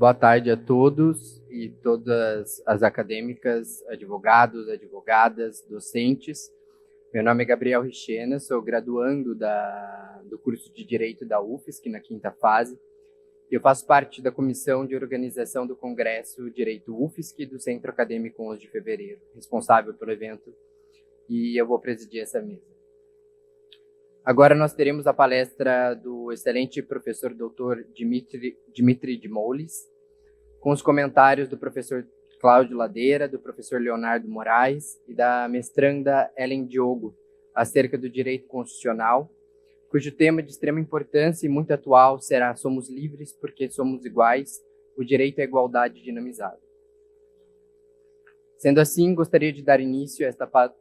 Boa tarde a todos e todas as acadêmicas, advogados, advogadas, docentes. Meu nome é Gabriel Richena, sou graduando do curso de Direito da UFSC, na quinta fase. Eu faço parte da comissão de organização do Congresso Direito UFSC do Centro Acadêmico 11 de Fevereiro, responsável pelo evento, e eu vou presidir essa mesa. Agora nós teremos a palestra do excelente professor Dr. Dimitri Dimoulis, com os comentários do professor Cláudio Ladeira, do professor Leonardo Moraes e da mestranda Ellen Diogo, acerca do direito constitucional, cujo tema de extrema importância e muito atual será Somos livres porque somos iguais, o direito à igualdade dinamizado. Sendo assim, gostaria de dar início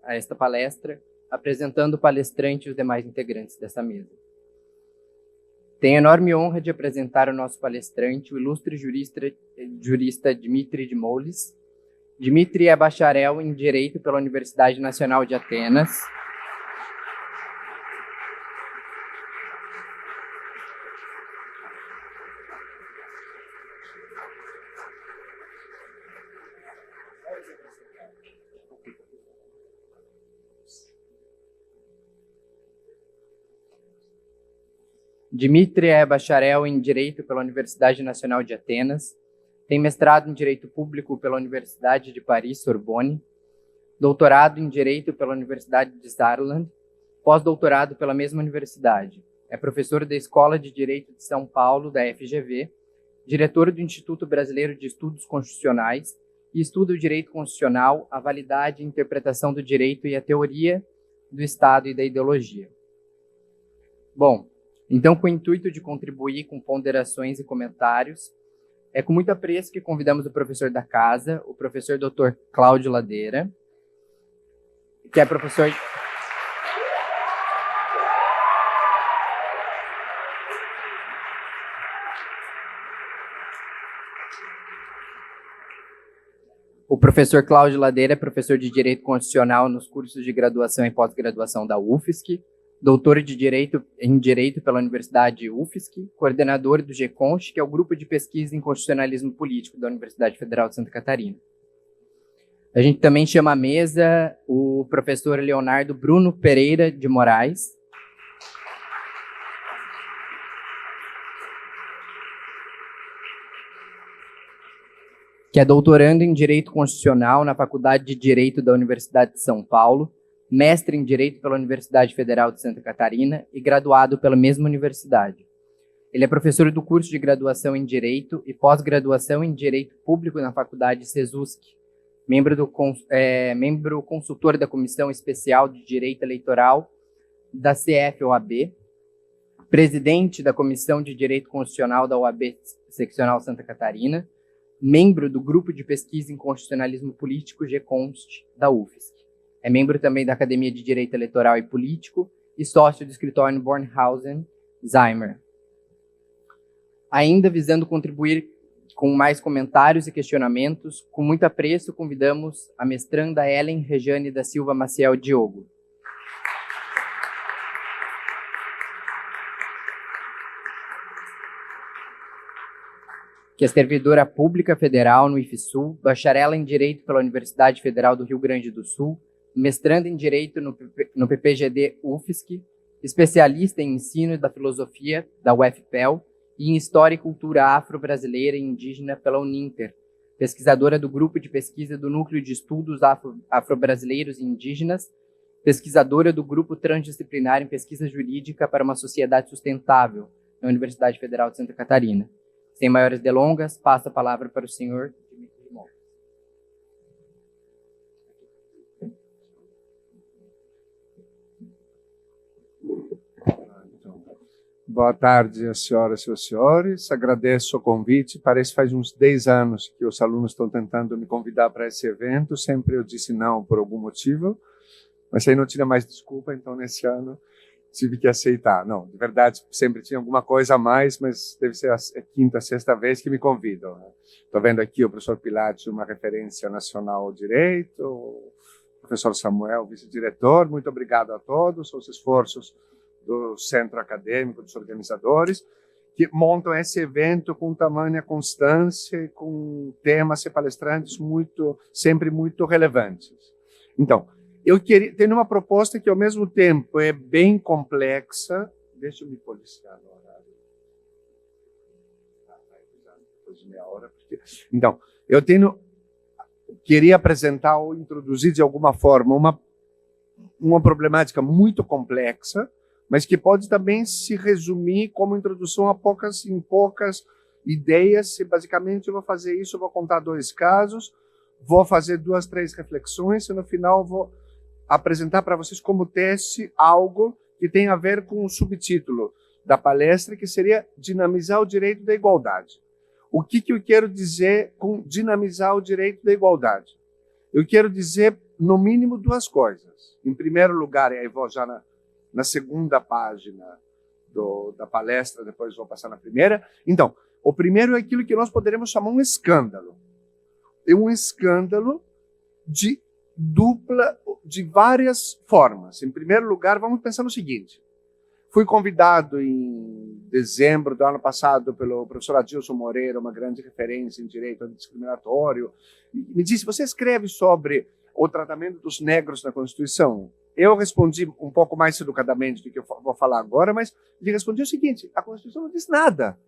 a esta palestra, apresentando o palestrante e os demais integrantes dessa mesa. Tenho a enorme honra de apresentar o nosso palestrante, o ilustre jurista Dimitri Dimoulis. Dimitri é bacharel em Direito pela Universidade Nacional de Atenas. Dimitri é bacharel em Direito pela Universidade Nacional de Atenas, tem mestrado em Direito Público pela Universidade de Paris-Sorbonne, doutorado em Direito pela Universidade de Saarland, pós-doutorado pela mesma universidade. É professor da Escola de Direito de São Paulo, da FGV, diretor do Instituto Brasileiro de Estudos Constitucionais e estuda o direito constitucional, a validade e interpretação do direito e a teoria do Estado e da ideologia. Bom, então, com o intuito de contribuir com ponderações e comentários, é com muito apreço que convidamos o professor da casa, o professor Dr. Cláudio Ladeira, que é professor... O professor Cláudio Ladeira é professor de Direito Constitucional nos cursos de graduação e pós-graduação da UFSC, doutor em Direito pela Universidade UFSC, coordenador do GConst, que é o Grupo de Pesquisa em Constitucionalismo Político da Universidade Federal de Santa Catarina. A gente também chama à mesa o professor Leonardo Bruno Pereira de Moraes, que é doutorando em Direito Constitucional na Faculdade de Direito da Universidade de São Paulo, mestre em Direito pela Universidade Federal de Santa Catarina e graduado pela mesma universidade. Ele é professor do curso de graduação em Direito e pós-graduação em Direito Público na Faculdade CESUSC, membro consultor da Comissão Especial de Direito Eleitoral da CF-OAB, presidente da Comissão de Direito Constitucional da OAB Seccional Santa Catarina, membro do Grupo de Pesquisa em Constitucionalismo Político GConst da UFSC. É membro também da Academia de Direito Eleitoral e Político e sócio do escritório Bornhausen Zimmer. Ainda visando contribuir com mais comentários e questionamentos, com muito apreço convidamos a mestranda Ellen Rejane da Silva Maciel Diogo. Que é servidora pública federal no IFSU, bacharela em Direito pela Universidade Federal do Rio Grande do Sul, mestrando em Direito no PPGD UFSC, especialista em Ensino da Filosofia da UFPEL e em História e Cultura Afro-Brasileira e Indígena pela Uninter, pesquisadora do Grupo de Pesquisa do Núcleo de Estudos Afro-Brasileiros e Indígenas, pesquisadora do Grupo Transdisciplinar em Pesquisa Jurídica para uma Sociedade Sustentável na Universidade Federal de Santa Catarina. Sem maiores delongas, passo a palavra para o senhor Dimitri Dimoulis. Boa tarde, senhoras e senhores. Agradeço o convite. Parece que faz uns 10 anos que os alunos estão tentando me convidar para esse evento. Sempre eu disse não por algum motivo, mas aí não tinha mais desculpa, então nesse ano tive que aceitar. Não, de verdade, sempre tinha alguma coisa a mais, mas deve ser a quinta, sexta vez que me convidam. Estou vendo aqui o professor Pilates, uma referência nacional ao direito, o professor Samuel, vice-diretor. Muito obrigado a todos, aos esforços do centro acadêmico, dos organizadores, que montam esse evento com tamanha constância, com temas e palestrantes sempre muito relevantes. Então, eu tenho uma proposta que, ao mesmo tempo, é bem complexa. Deixa eu me policiar no horário. Depois de meia hora. Então, queria apresentar ou introduzir, de alguma forma, uma problemática muito complexa, mas que pode também se resumir como introdução em poucas ideias. E, basicamente, eu vou fazer isso, eu vou contar 2 casos, vou fazer 2, 3 reflexões, e no final vou apresentar para vocês como teste algo que tem a ver com o subtítulo da palestra, que seria dinamizar o direito da igualdade. O que eu quero dizer com dinamizar o direito da igualdade? Eu quero dizer, no mínimo, 2 coisas. Em primeiro lugar, aí vou já na segunda página da palestra, depois vou passar na primeira. Então, o primeiro é aquilo que nós poderemos chamar um escândalo. É um escândalo de várias formas. Em primeiro lugar, vamos pensar no seguinte. Fui convidado em dezembro do ano passado pelo professor Adilson Moreira, uma grande referência em direito antidiscriminatório, e me disse: você escreve sobre o tratamento dos negros na Constituição? Eu respondi um pouco mais educadamente do que eu vou falar agora, mas lhe respondi o seguinte: a Constituição não diz nada.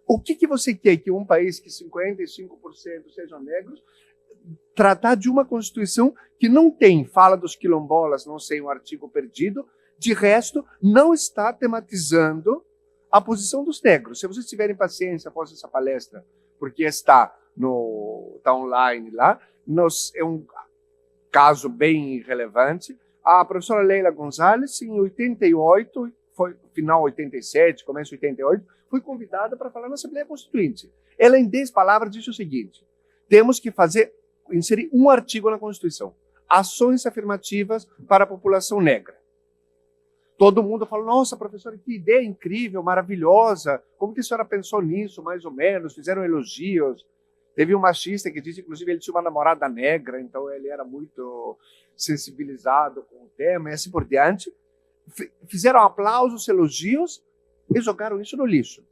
O que você quer que um país que 55% sejam negros, tratar de uma Constituição que não tem, fala dos quilombolas, não sei, um artigo perdido, de resto, não está tematizando a posição dos negros. Se vocês tiverem paciência após essa palestra, porque está online lá, é um caso bem relevante. A professora Leila Gonzalez, em 88, foi final 87, começo 88, foi convidada para falar na Assembleia Constituinte. Ela, em 10 palavras, disse o seguinte: temos que inserir um artigo na Constituição: ações afirmativas para a população negra. Todo mundo falou: nossa, professora, que ideia incrível, maravilhosa, como que a senhora pensou nisso, mais ou menos? Fizeram elogios. Teve um machista que disse, inclusive, ele tinha uma namorada negra, então ele era muito sensibilizado com o tema, e assim por diante. Fizeram aplausos, elogios, e jogaram isso no lixo.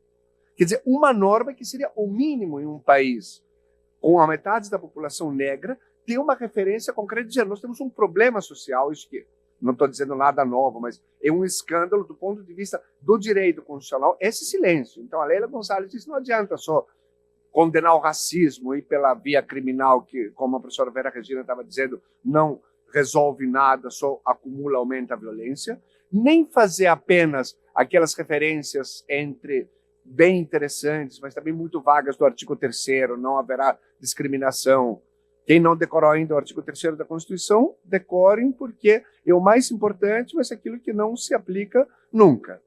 Quer dizer, uma norma que seria o mínimo em um país com a metade da população negra, ter uma referência concreta, dizer: nós temos um problema social, isso que não estou dizendo nada novo, mas é um escândalo do ponto de vista do direito constitucional, esse silêncio. Então, a Leila Gonzalez disse: não adianta só condenar o racismo e pela via criminal, que, como a professora Vera Regina estava dizendo, não resolve nada, só acumula, aumenta a violência, nem fazer apenas aquelas referências bem interessantes, mas também muito vagas do artigo 3º, não haverá discriminação. Quem não decorou ainda o artigo 3º da Constituição, decorem, porque é o mais importante, mas é aquilo que não se aplica nunca.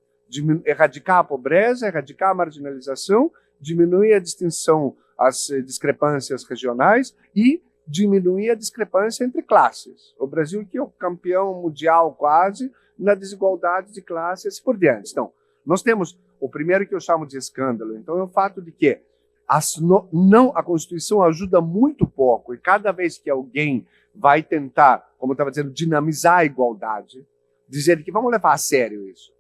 Erradicar a pobreza, erradicar a marginalização, diminuir a distinção, as discrepâncias regionais e diminuir a discrepância entre classes. O Brasil que é o campeão mundial quase na desigualdade de classes e por diante. Então, nós temos o primeiro que eu chamo de escândalo. Então, é o fato de que a Constituição ajuda muito pouco, e cada vez que alguém vai tentar, como eu estava dizendo, dinamizar a igualdade, dizer que vamos levar a sério isso.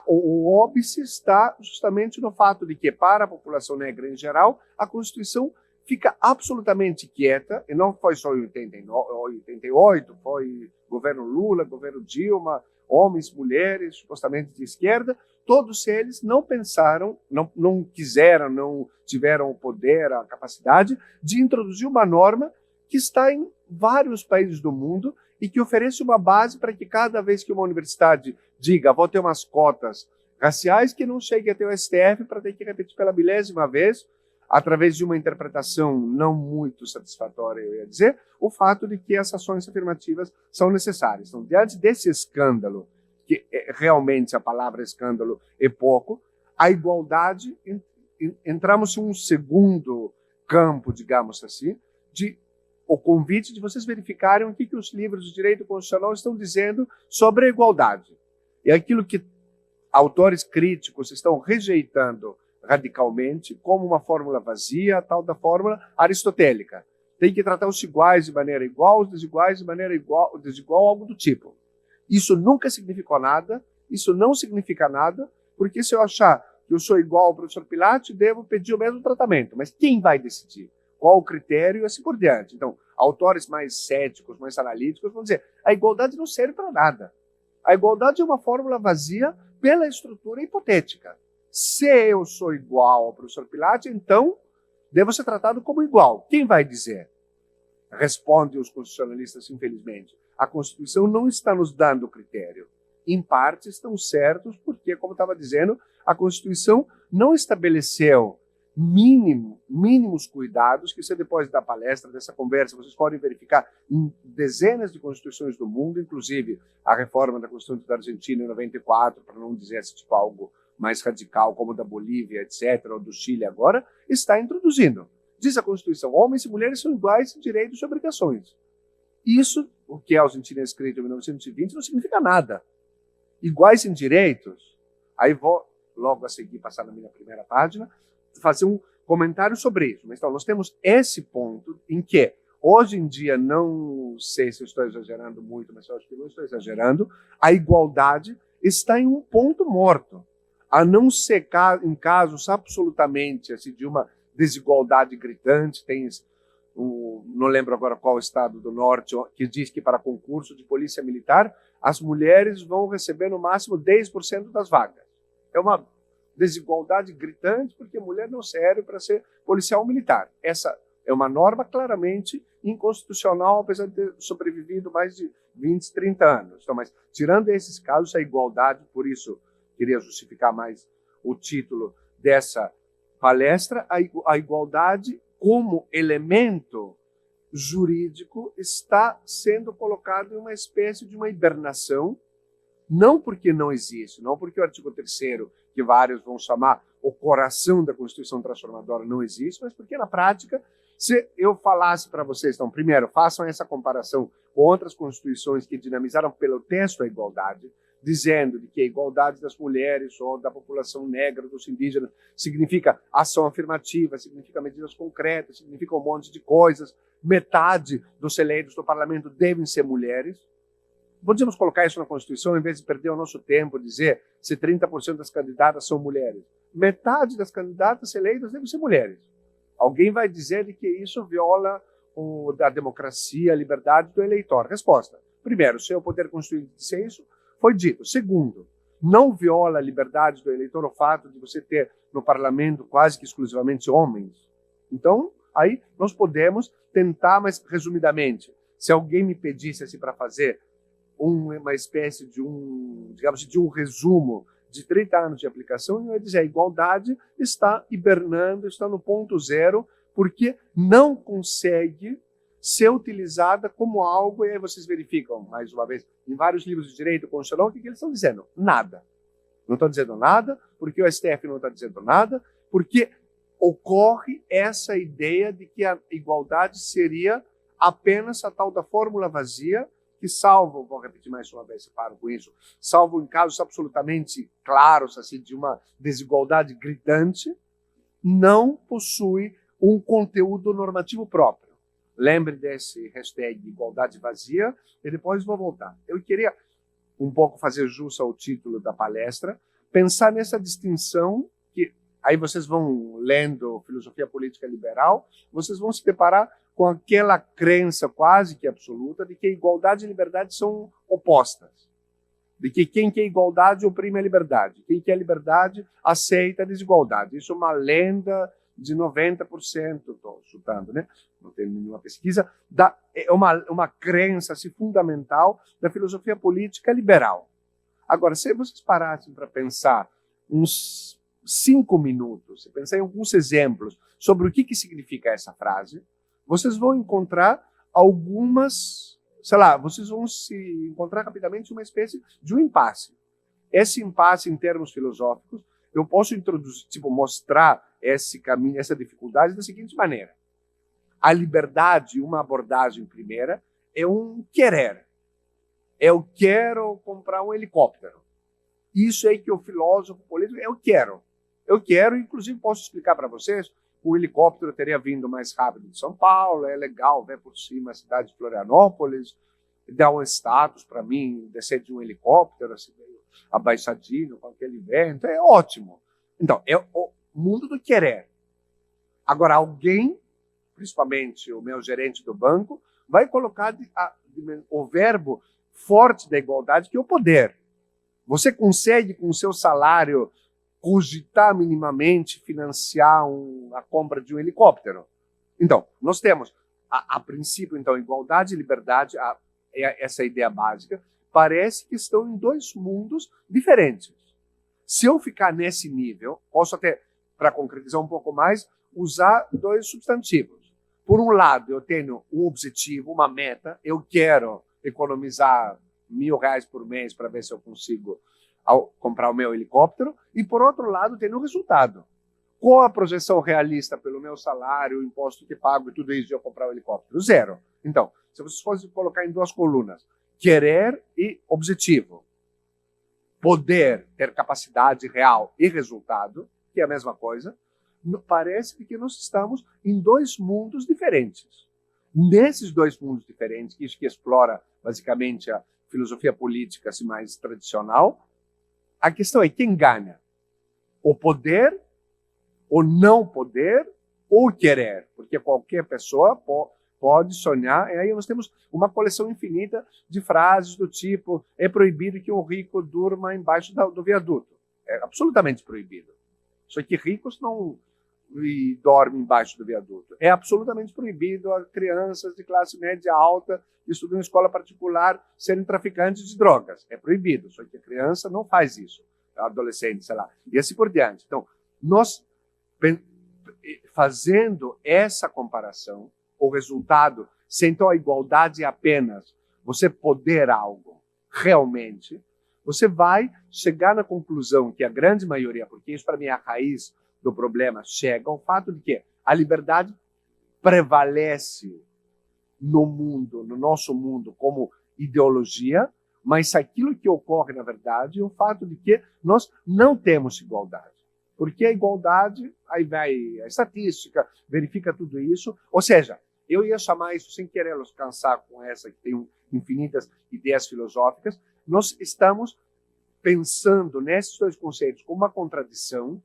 O óbice está justamente no fato de que, para a população negra em geral, a Constituição fica absolutamente quieta, e não foi só em 88, foi governo Lula, governo Dilma, homens, mulheres, supostamente de esquerda, todos eles não pensaram, não quiseram, não tiveram o poder, a capacidade de introduzir uma norma que está em vários países do mundo e que oferece uma base para que cada vez que uma universidade diga: vou ter umas cotas raciais, que não chegue até o STF para ter que repetir pela milésima vez, através de uma interpretação não muito satisfatória, eu ia dizer, o fato de que as ações afirmativas são necessárias. Então, diante desse escândalo, que realmente a palavra escândalo é pouco, a igualdade, entramos em um segundo campo, digamos assim, o convite de vocês verificarem o que os livros de direito constitucional estão dizendo sobre a igualdade. É aquilo que autores críticos estão rejeitando radicalmente como uma fórmula vazia, a tal da fórmula aristotélica. Tem que tratar os iguais de maneira igual, os desiguais de maneira desigual, algo do tipo. Isso nunca significou nada, isso não significa nada, porque se eu achar que eu sou igual ao professor Pilate, devo pedir o mesmo tratamento. Mas quem vai decidir? Qual o critério e assim por diante? Então, autores mais céticos, mais analíticos vão dizer, a igualdade não serve para nada. A igualdade é uma fórmula vazia pela estrutura hipotética. Se eu sou igual ao professor Pilate, então devo ser tratado como igual. Quem vai dizer? Respondem os constitucionalistas, infelizmente. A Constituição não está nos dando critério. Em parte estão certos, porque, como estava dizendo, a Constituição não estabeleceu mínimos cuidados, que você depois da palestra, dessa conversa, vocês podem verificar em dezenas de constituições do mundo, inclusive a reforma da Constituição da Argentina em 94, para não dizer tipo algo mais radical, como da Bolívia, etc., ou do Chile agora, está introduzindo. Diz a Constituição, homens e mulheres são iguais em direitos e obrigações. Isso, o que a Argentina é escrito em 1920, não significa nada. Iguais em direitos, aí vou logo a seguir, passar na minha primeira página, fazer um comentário sobre isso. Mas, então, nós temos esse ponto em que, hoje em dia, não sei se eu estou exagerando muito, mas eu acho que não estou exagerando, a igualdade está em um ponto morto. A não ser em casos absolutamente assim, de uma desigualdade gritante, tem não lembro agora qual estado do norte, que diz que para concurso de polícia militar, as mulheres vão receber no máximo 10% das vagas. É uma desigualdade gritante, porque a mulher não serve para ser policial militar. Essa é uma norma claramente inconstitucional, apesar de ter sobrevivido mais de 20, 30 anos. Então, mas, tirando esses casos, a igualdade, por isso queria justificar mais o título dessa palestra, a igualdade como elemento jurídico está sendo colocado em uma espécie de uma hibernação, não porque não existe, não porque o artigo 3º, que vários vão chamar o coração da Constituição Transformadora, não existe, mas porque na prática, se eu falasse para vocês, então, primeiro, façam essa comparação com outras constituições que dinamizaram pelo texto a igualdade, dizendo de que a igualdade das mulheres ou da população negra, dos indígenas, significa ação afirmativa, significa medidas concretas, significa um monte de coisas, metade dos eleitos do parlamento devem ser mulheres. Podemos colocar isso na Constituição, em vez de perder o nosso tempo, dizer se 30% das candidatas são mulheres. Metade das candidatas eleitas devem ser mulheres. Alguém vai dizer de que isso viola a democracia, a liberdade do eleitor. Resposta. Primeiro, se o poder constituinte disser isso, foi dito. Segundo, não viola a liberdade do eleitor o fato de você ter no parlamento quase que exclusivamente homens. Então, aí nós podemos tentar, mas resumidamente, se alguém me pedisse assim, para fazer uma espécie de digamos, de um resumo de 30 anos de aplicação, eu ia dizer, a igualdade está hibernando, está no ponto zero, porque não consegue ser utilizada como algo, e aí vocês verificam, mais uma vez, em vários livros de direito constitucional, o que eles estão dizendo? Nada. Não estão dizendo nada, porque o STF não está dizendo nada, porque ocorre essa ideia de que a igualdade seria apenas a tal da fórmula vazia, que salvo, vou repetir mais uma vez, paro com isso, salvo em casos absolutamente claros, assim, de uma desigualdade gritante, não possui um conteúdo normativo próprio. Lembre desse hashtag igualdade vazia, e depois vou voltar. Eu queria um pouco fazer jus ao título da palestra, pensar nessa distinção, que aí vocês vão lendo filosofia política liberal, vocês vão se deparar com aquela crença quase que absoluta de que igualdade e liberdade são opostas. De que quem quer igualdade oprime a liberdade. Quem quer liberdade aceita a desigualdade. Isso é uma lenda de 90%, estou chutando, né? Não tenho nenhuma pesquisa, é uma crença assim, fundamental da filosofia política liberal. Agora, se vocês parassem para pensar uns 5 minutos, pensar em alguns exemplos sobre o que significa essa frase, vocês vão encontrar algumas, sei lá, vocês vão se encontrar rapidamente uma espécie de um impasse. Esse impasse, em termos filosóficos, eu posso introduzir, mostrar esse caminho, essa dificuldade da seguinte maneira. A liberdade, uma abordagem primeira, é um querer. Eu quero comprar um helicóptero. Isso é que o filósofo político, eu quero. Eu quero, inclusive posso explicar para vocês, o helicóptero teria vindo mais rápido de São Paulo, é legal ver por cima a cidade de Florianópolis, dá um status para mim, descer de um helicóptero, assim, meio abaixadinho, com aquele vento, é ótimo. Então, é o mundo do querer. Agora, alguém, principalmente o meu gerente do banco, vai colocar o verbo forte da igualdade, que é o poder. Você consegue, com o seu salário, cogitar minimamente financiar a compra de um helicóptero? Então, nós temos, a princípio, então, igualdade e liberdade, essa ideia básica, parece que estão em dois mundos diferentes. Se eu ficar nesse nível, posso até, para concretizar um pouco mais, usar dois substantivos. Por um lado, eu tenho um objetivo, uma meta, eu quero economizar R$1.000 por mês para ver se eu consigo comprar o meu helicóptero, e por outro lado, tenho um resultado. Qual a projeção realista pelo meu salário, o imposto que pago e tudo isso de eu comprar o helicóptero? Zero. Então, se vocês fossem colocar em duas colunas, querer e objetivo, poder, ter capacidade real e resultado, que é a mesma coisa, parece que nós estamos em dois mundos diferentes. Nesses dois mundos diferentes, isso que explora basicamente a filosofia política assim, mais tradicional, a questão é quem ganha? O poder, o não poder ou querer? Porque qualquer pessoa pode sonhar, e aí nós temos uma coleção infinita de frases do tipo: é proibido que um rico durma embaixo do viaduto. É absolutamente proibido. Só que ricos não dormem embaixo do viaduto. É absolutamente proibido a crianças de classe média alta que estudam em escola particular serem traficantes de drogas. É proibido, só que a criança não faz isso. A adolescente, sei lá. E assim por diante. Então, nós, fazendo essa comparação, o resultado, se então a igualdade é apenas você poder algo realmente, você vai chegar na conclusão que a grande maioria, porque isso para mim é a raiz do problema, chega ao fato de que a liberdade prevalece no mundo, no nosso mundo, como ideologia, mas aquilo que ocorre, na verdade, é o fato de que nós não temos igualdade. Porque a igualdade, aí vai a estatística, verifica tudo isso, ou seja, eu ia chamar isso, sem querer los cansar com essa, que tem infinitas ideias filosóficas, nós estamos pensando nesses dois conceitos como uma contradição,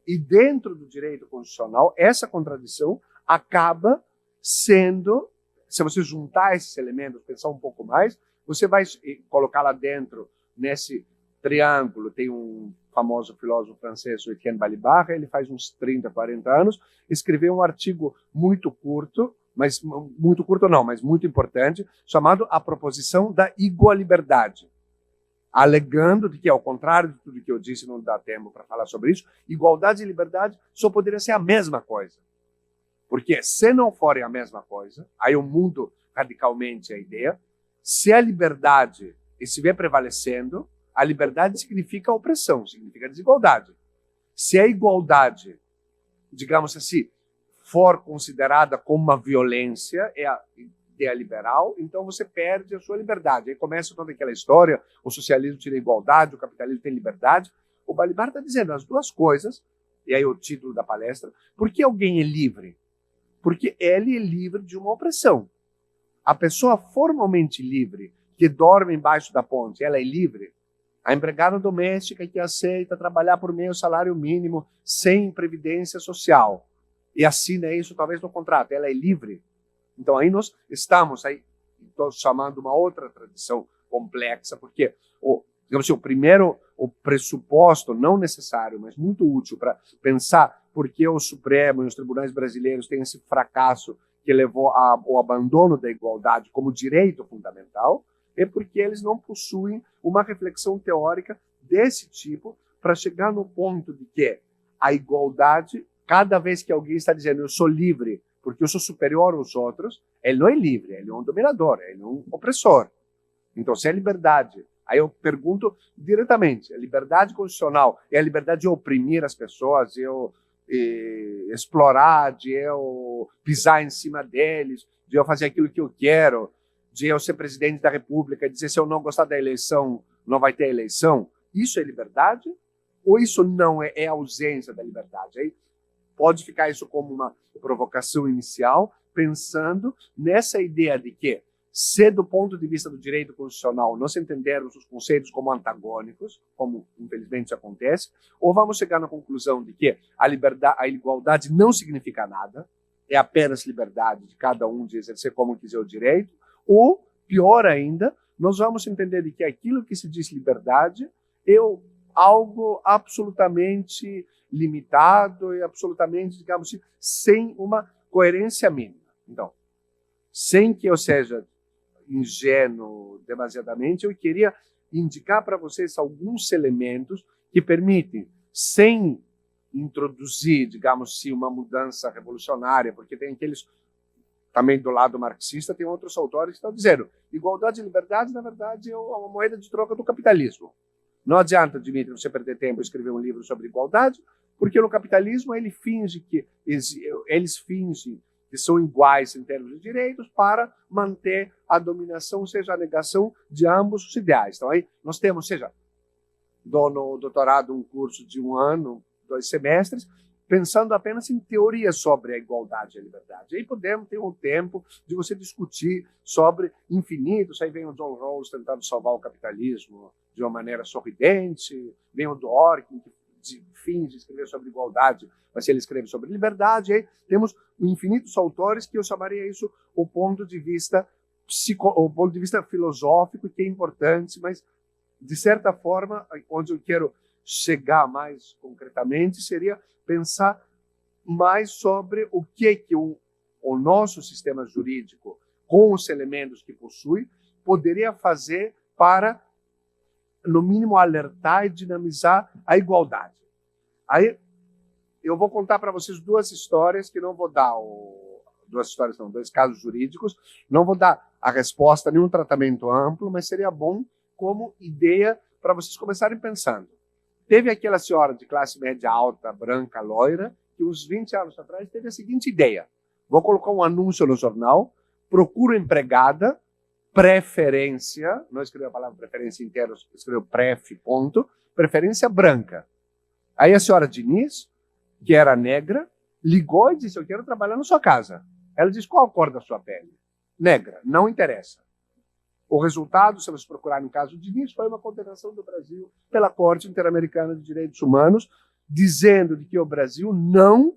e dentro do direito constitucional, essa contradição acaba sendo, se você juntar esses elementos, pensar um pouco mais, você vai colocar lá dentro, nesse triângulo, tem um famoso filósofo francês, o Etienne Balibar, ele faz uns 30, 40 anos, escreveu um artigo muito curto, mas muito importante, chamado A Proposição da Igualiberdade, alegando de que, ao contrário de tudo que eu disse, não dá tempo para falar sobre isso, igualdade e liberdade só poderia ser a mesma coisa. Porque se não forem a mesma coisa, aí eu mudo radicalmente a ideia, se a liberdade estiver prevalecendo, a liberdade significa opressão, significa desigualdade. Se a igualdade, digamos assim, for considerada como uma violência, é a ideia liberal, então você perde a sua liberdade. Aí começa toda aquela história, o socialismo tira igualdade, o capitalismo tem liberdade. O Balibar está dizendo as duas coisas, e aí o título da palestra, por que alguém é livre? Porque ele é livre de uma opressão. A pessoa formalmente livre, que dorme embaixo da ponte, ela é livre. A empregada doméstica que aceita trabalhar por meio salário mínimo, sem previdência social, e assina isso talvez no contrato, ela é livre. Então aí nós estamos, aí estou chamando uma outra tradição complexa, porque digamos assim, o pressuposto, não necessário, mas muito útil para pensar por que o Supremo e os tribunais brasileiros têm esse fracasso que levou ao abandono da igualdade como direito fundamental, é porque eles não possuem uma reflexão teórica desse tipo para chegar no ponto de que a igualdade, cada vez que alguém está dizendo eu sou livre porque eu sou superior aos outros, ele não é livre, ele é um dominador, ele é um opressor. Então, se é liberdade, aí eu pergunto diretamente, a liberdade constitucional é a liberdade de oprimir as pessoas, de eu explorar, de eu pisar em cima deles, de eu fazer aquilo que eu quero, de eu ser presidente da República e dizer se eu não gostar da eleição, não vai ter eleição? Isso é liberdade? Ou isso não é ausência da liberdade? Aí pode ficar isso como uma provocação inicial, pensando nessa ideia de que se do ponto de vista do direito constitucional nós entendermos os conceitos como antagônicos, como infelizmente acontece, ou vamos chegar na conclusão de que a igualdade não significa nada, é apenas liberdade de cada um de exercer como quiser o direito, ou, pior ainda, nós vamos entender de que aquilo que se diz liberdade é algo absolutamente limitado e absolutamente, digamos assim, sem uma coerência mínima. Então, sem que eu seja ingênuo demasiadamente, eu queria indicar para vocês alguns elementos que permitem, sem introduzir, digamos assim, uma mudança revolucionária, porque tem aqueles, também do lado marxista, tem outros autores que estão dizendo igualdade e liberdade, na verdade, é uma moeda de troca do capitalismo. Não adianta, Dmitry, você perder tempo e escrever um livro sobre igualdade, porque no capitalismo eles fingem que são iguais em termos de direitos para manter a dominação, ou seja, a negação de ambos os ideais. Então aí nós temos, seja, no doutorado um curso de 1 ano, 2 semestres, pensando apenas em teorias sobre a igualdade e a liberdade. Aí podemos ter um tempo de você discutir sobre infinitos. Aí vem o John Rawls tentando salvar o capitalismo de uma maneira sorridente, vem o Dworkin, que finge escrever sobre igualdade, mas ele escreve sobre liberdade. Aí temos infinitos autores que eu chamaria isso o ponto de vista filosófico, que é importante, mas de certa forma, onde eu quero chegar mais concretamente, seria pensar mais sobre o que o nosso sistema jurídico, com os elementos que possui, poderia fazer para, no mínimo, alertar e dinamizar a igualdade. Aí eu vou contar para vocês 2 histórias que não vou dar, 2 casos jurídicos, não vou dar a resposta, nenhum tratamento amplo, mas seria bom como ideia para vocês começarem pensando. Teve aquela senhora de classe média alta, branca, loira, que uns 20 anos atrás teve a seguinte ideia: vou colocar um anúncio no jornal, procuro empregada, preferência, não escreveu a palavra preferência inteira, escreveu pref, ponto, preferência branca. Aí a senhora Diniz, que era negra, ligou e disse: eu quero trabalhar na sua casa. Ela disse: qual a cor da sua pele? Negra, não interessa. O resultado, se vocês procurarem no caso de Diniz, foi uma condenação do Brasil pela Corte Interamericana de Direitos Humanos, dizendo de que o Brasil não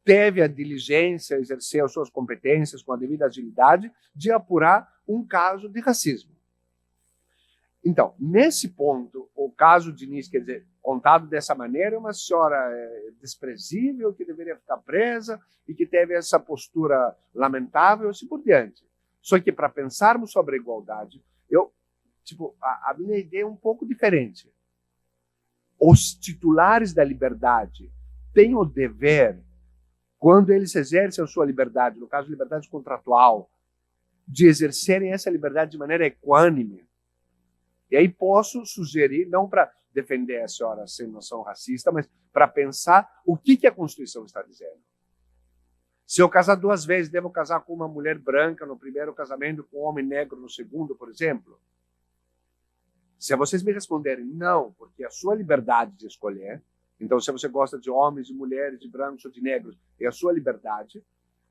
teve a diligência, exercer as suas competências com a devida agilidade, de apurar um caso de racismo. Então, nesse ponto, o caso de Diniz, quer dizer, contado dessa maneira, é uma senhora desprezível, que deveria ficar presa e que teve essa postura lamentável, e assim por diante. Só que, para pensarmos sobre a igualdade, a minha ideia é um pouco diferente. Os titulares da liberdade têm o dever, quando eles exercem a sua liberdade, no caso, liberdade contratual, de exercerem essa liberdade de maneira equânime. E aí posso sugerir, não para defender a senhora sem noção racista, mas para pensar o que a Constituição está dizendo. Se eu casar 2 vezes, devo casar com uma mulher branca no primeiro casamento, com um homem negro no segundo, por exemplo? Se vocês me responderem não, porque é a sua liberdade de escolher, então se você gosta de homens, de mulheres, de brancos ou de negros, é a sua liberdade,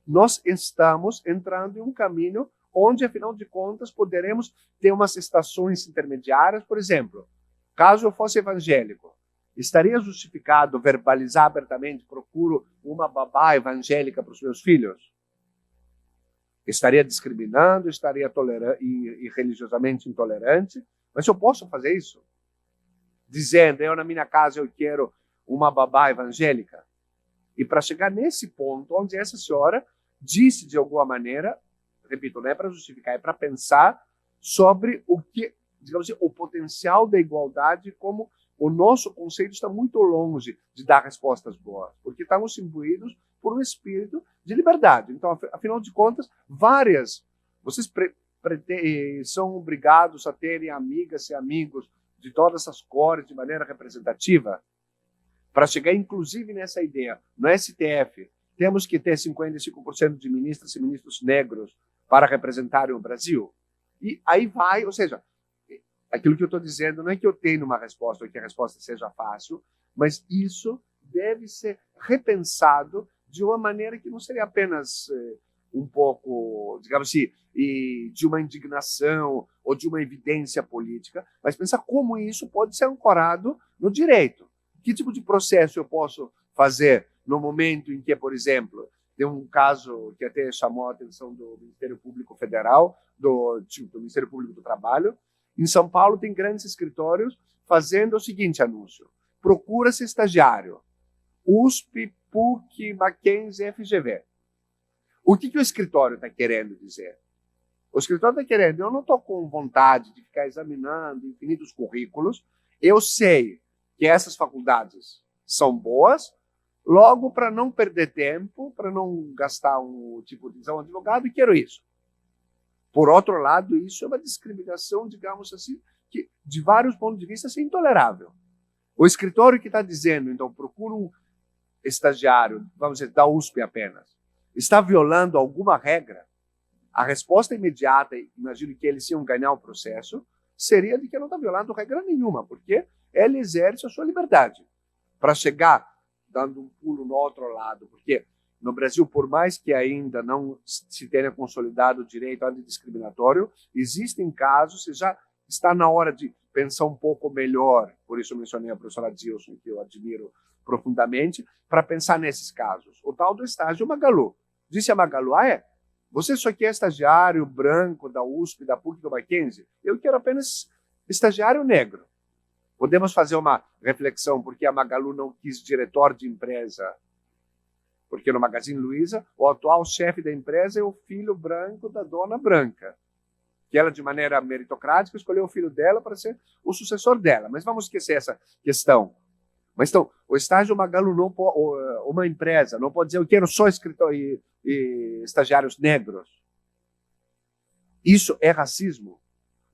nós estamos entrando em um caminho onde, afinal de contas, poderemos ter umas estações intermediárias. Por exemplo, caso eu fosse evangélico, estaria justificado verbalizar abertamente: procuro uma babá evangélica para os meus filhos? Estaria discriminando, estaria tolerante e religiosamente intolerante? Mas eu posso fazer isso? Dizendo: eu na minha casa eu quero uma babá evangélica? E para chegar nesse ponto, onde essa senhora disse de alguma maneira, repito, não é para justificar, é para pensar sobre o que, digamos assim, o potencial da igualdade, como o nosso conceito está muito longe de dar respostas boas, porque estamos imbuídos por um espírito de liberdade. Então, afinal de contas, vocês são obrigados a terem amigas e amigos de todas essas cores de maneira representativa, para chegar inclusive nessa ideia. No STF, temos que ter 55% de ministras e ministros negros para representarem o Brasil. E aí vai, ou seja, aquilo que eu estou dizendo não é que eu tenho uma resposta ou que a resposta seja fácil, mas isso deve ser repensado de uma maneira que não seria apenas um pouco, digamos assim, de uma indignação ou de uma evidência política, mas pensar como isso pode ser ancorado no direito. Que tipo de processo eu posso fazer no momento em que, por exemplo, tem um caso que até chamou a atenção do Ministério Público Federal, do Ministério Público do Trabalho. Em São Paulo tem grandes escritórios fazendo o seguinte anúncio: procura-se estagiário, USP, PUC, Mackenzie, FGV. O que o escritório está querendo dizer? O escritório está querendo, eu não estou com vontade de ficar examinando infinitos currículos, eu sei que essas faculdades são boas, logo, para não perder tempo, para não gastar um tipo de um advogado, e quero isso. Por outro lado, isso é uma discriminação, digamos assim, que de vários pontos de vista é intolerável. O escritório que está dizendo, então, procura um estagiário, vamos dizer, da USP apenas, está violando alguma regra? A resposta imediata, imagino que eles iam ganhar o processo, seria de que não está violando regra nenhuma, porque ele exerce a sua liberdade. Para chegar dando um pulo no outro lado, porque no Brasil, por mais que ainda não se tenha consolidado o direito antidiscriminatório, existem casos, e já está na hora de pensar um pouco melhor, por isso eu mencionei a professora Dilson, que eu admiro profundamente, para pensar nesses casos. O tal do estágio Magalu. Disse a Magalu, você só quer estagiário branco da USP, da PUC, do Mackenzie? Eu quero apenas estagiário negro. Podemos fazer uma reflexão porque a Magalu não quis diretor de empresa. Porque no Magazine Luiza, o atual chefe da empresa é o filho branco da dona branca. Que ela, de maneira meritocrática, escolheu o filho dela para ser o sucessor dela. Mas vamos esquecer essa questão. Mas então, o estágio Magalu, não pode, uma empresa, não pode dizer eu quero só escritório e estagiários negros. Isso é racismo.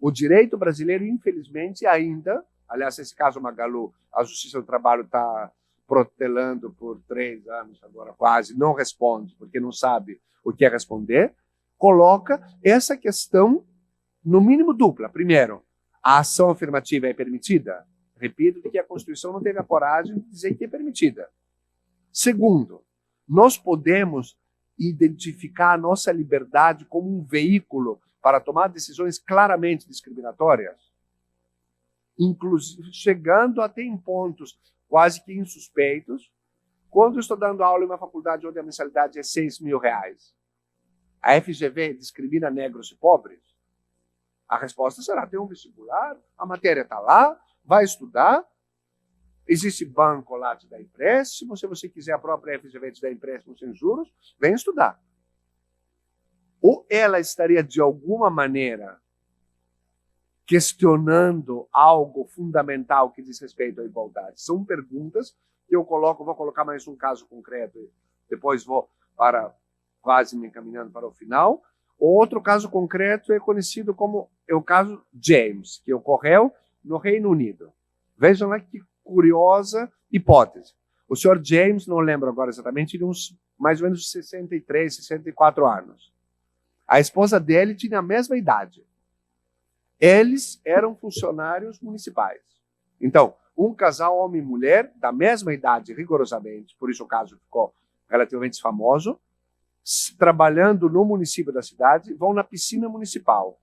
O direito brasileiro, infelizmente, ainda, aliás, esse caso Magalu, a Justiça do Trabalho está protelando por 3 anos agora quase, não responde, porque não sabe o que é responder, coloca essa questão, no mínimo, dupla. Primeiro, a ação afirmativa é permitida? Repito que a Constituição não teve a coragem de dizer que é permitida. Segundo, nós podemos identificar a nossa liberdade como um veículo para tomar decisões claramente discriminatórias, inclusive chegando até em pontos quase que insuspeitos, quando eu estou dando aula em uma faculdade onde a mensalidade é R$6.000. A FGV discrimina negros e pobres? A resposta será, tem um vestibular, a matéria está lá, vai estudar, existe banco lá te dá empréstimo, se você quiser a própria FGV te dá empréstimo sem juros, vem estudar. Ou ela estaria, de alguma maneira, questionando algo fundamental que diz respeito à igualdade? São perguntas que eu coloco, vou colocar mais um caso concreto, depois vou quase me encaminhando para o final. O outro caso concreto é conhecido como o caso James, que ocorreu no Reino Unido. Vejam lá que curiosa hipótese. O senhor James, não lembro agora exatamente, tinha uns mais ou menos 63, 64 anos. A esposa dele tinha a mesma idade. Eles eram funcionários municipais. Então, um casal homem e mulher, da mesma idade rigorosamente, por isso o caso ficou relativamente famoso, trabalhando no município da cidade, vão na piscina municipal.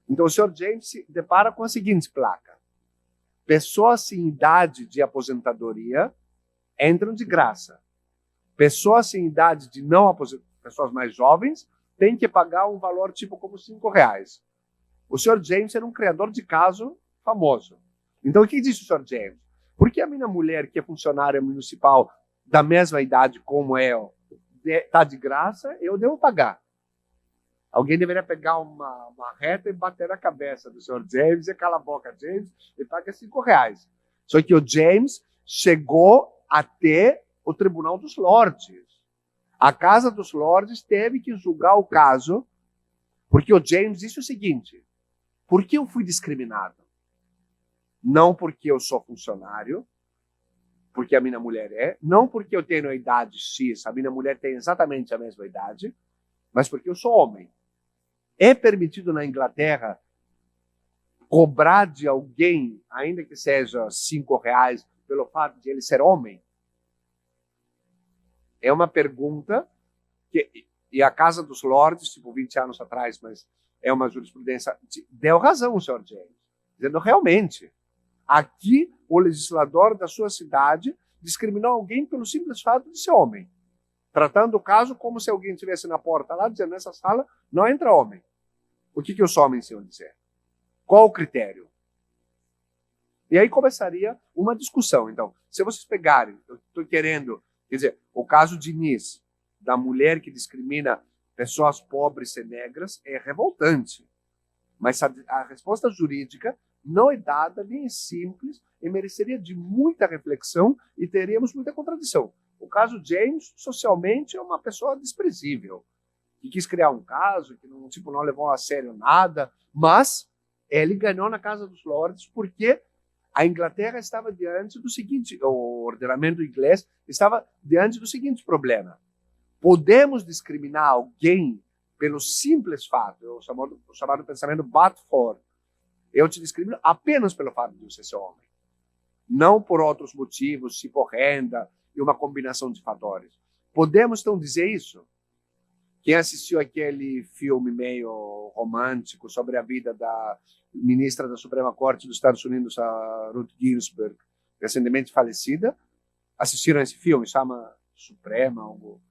Então o senhor James se depara com a seguinte placa: pessoas em idade de aposentadoria entram de graça. Pessoas em idade de não aposentadoria, pessoas mais jovens, têm que pagar um valor tipo como R$5. O senhor James era um criador de caso famoso. Então o que disse o senhor James? Por que a minha mulher, que é funcionária municipal da mesma idade como eu, está de graça, eu devo pagar? Alguém deveria pegar uma reta e bater na cabeça do senhor James e cala a boca, James, e paga R$5. Só que o James chegou até o Tribunal dos Lordes. A Casa dos Lordes teve que julgar o caso, porque o James disse o seguinte: por que eu fui discriminado? Não porque eu sou funcionário, porque a minha mulher é, não porque eu tenho a idade X, a minha mulher tem exatamente a mesma idade, mas porque eu sou homem. É permitido na Inglaterra cobrar de alguém, ainda que seja R$5, pelo fato de ele ser homem? É uma pergunta que E a Casa dos Lordes, tipo 20 anos atrás, mas é uma jurisprudência, deu razão o senhor James, dizendo realmente, aqui o legislador da sua cidade discriminou alguém pelo simples fato de ser homem, tratando o caso como se alguém estivesse na porta lá, dizendo, nessa sala não entra homem. O que os homens iam dizer? Qual o critério? E aí começaria uma discussão. Então, se vocês pegarem, eu estou querendo, quer dizer, o caso de Nice, da mulher que discrimina pessoas pobres e negras, é revoltante. Mas a resposta jurídica não é dada, nem é simples, e mereceria de muita reflexão e teríamos muita contradição. O caso James, socialmente, é uma pessoa desprezível, que quis criar um caso, que não levou a sério nada, mas ele ganhou na Casa dos Lordes porque a Inglaterra estava diante do seguinte, o ordenamento inglês estava diante do seguinte problema. Podemos discriminar alguém pelo simples fato, o chamado pensamento but for. Eu te discrimino apenas pelo fato de você ser homem. Não por outros motivos, tipo renda e uma combinação de fatores. Podemos, então, dizer isso? Quem assistiu aquele filme meio romântico sobre a vida da ministra da Suprema Corte dos Estados Unidos, a Ruth Ginsburg, recentemente falecida, assistiram esse filme, chama Suprema, algo,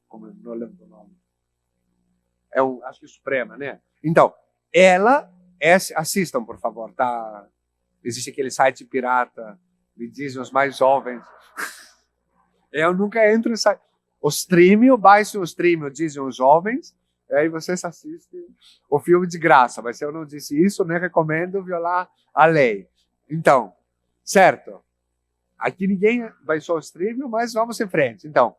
como eu não lembro o nome. Acho que é Suprema, né? Então, assistam, por favor, tá? Existe aquele site pirata, me dizem os mais jovens. Eu nunca entro em site. O streaming, baixem o streaming, dizem os jovens, e aí vocês assistem o filme de graça. Mas se eu não disse isso, nem recomendo violar a lei. Então, certo? Aqui ninguém baixou o streaming, mas vamos em frente. Então,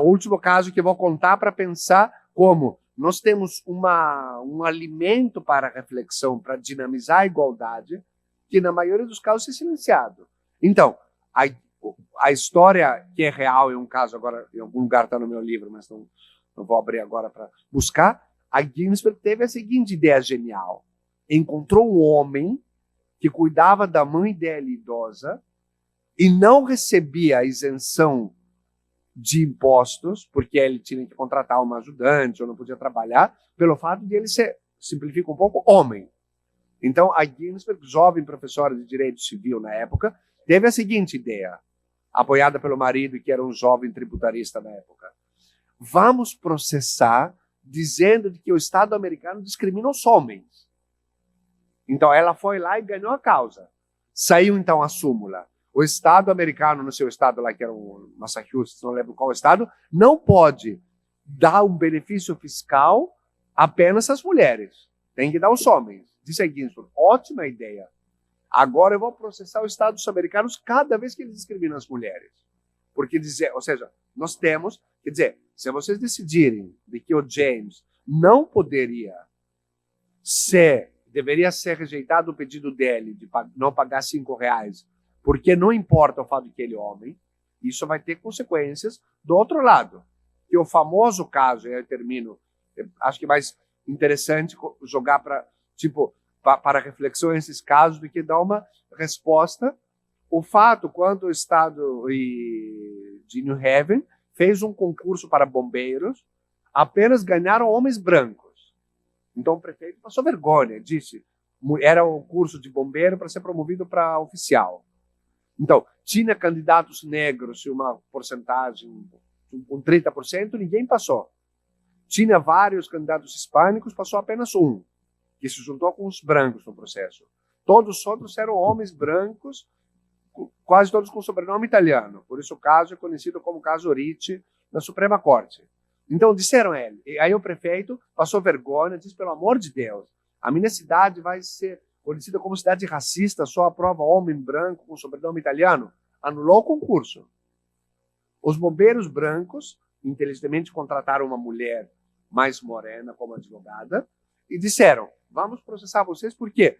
o último caso que eu vou contar para pensar como nós temos um alimento para a reflexão, para dinamizar a igualdade, que na maioria dos casos é silenciado. Então, a história que é real, em um caso agora, em algum lugar está no meu livro, mas não vou abrir agora para buscar, a Ginsburg teve a seguinte ideia genial. Encontrou um homem que cuidava da mãe dela idosa e não recebia a isenção de impostos, porque ele tinha que contratar uma ajudante ou não podia trabalhar, pelo fato de ele ser, simplifica um pouco, homem. Então, a Ginsburg, jovem professora de direito civil na época, teve a seguinte ideia, apoiada pelo marido, que era um jovem tributarista na época. Vamos processar dizendo que o Estado americano discrimina os homens. Então, ela foi lá e ganhou a causa. Saiu, então, a súmula. O Estado americano, no seu estado lá, que era o Massachusetts, não lembro qual estado, não pode dar um benefício fiscal apenas às mulheres. Tem que dar aos homens. Disse a Ginsburg, ótima ideia. Agora eu vou processar os Estados americanos cada vez que eles discriminam as mulheres. Porque ou seja, nós temos, quer dizer, se vocês decidirem de que o James não deveria ser rejeitado o pedido dele de não pagar R$5, porque não importa o fato de que ele é homem, isso vai ter consequências do outro lado. Que o famoso caso, e aí eu termino, acho que é mais interessante jogar para reflexão esses casos do que dar uma resposta. O fato, quando o estado de New Haven fez um concurso para bombeiros, apenas ganharam homens brancos. Então o prefeito passou vergonha, disse, era um curso de bombeiro para ser promovido para oficial. Então, tinha candidatos negros, uma porcentagem, com 30%, ninguém passou. Tinha vários candidatos hispânicos, passou apenas um, que se juntou com os brancos no processo. Todos os outros eram homens brancos, quase todos com sobrenome italiano. Por isso o caso é conhecido como caso Ricci na Suprema Corte. Então disseram ele. E aí o prefeito passou vergonha, disse, pelo amor de Deus, a minha cidade vai ser conhecida como cidade racista, só aprova homem branco com sobrenome italiano. Anulou o concurso. Os bombeiros brancos, inteligentemente, contrataram uma mulher mais morena como advogada e disseram, vamos processar vocês porque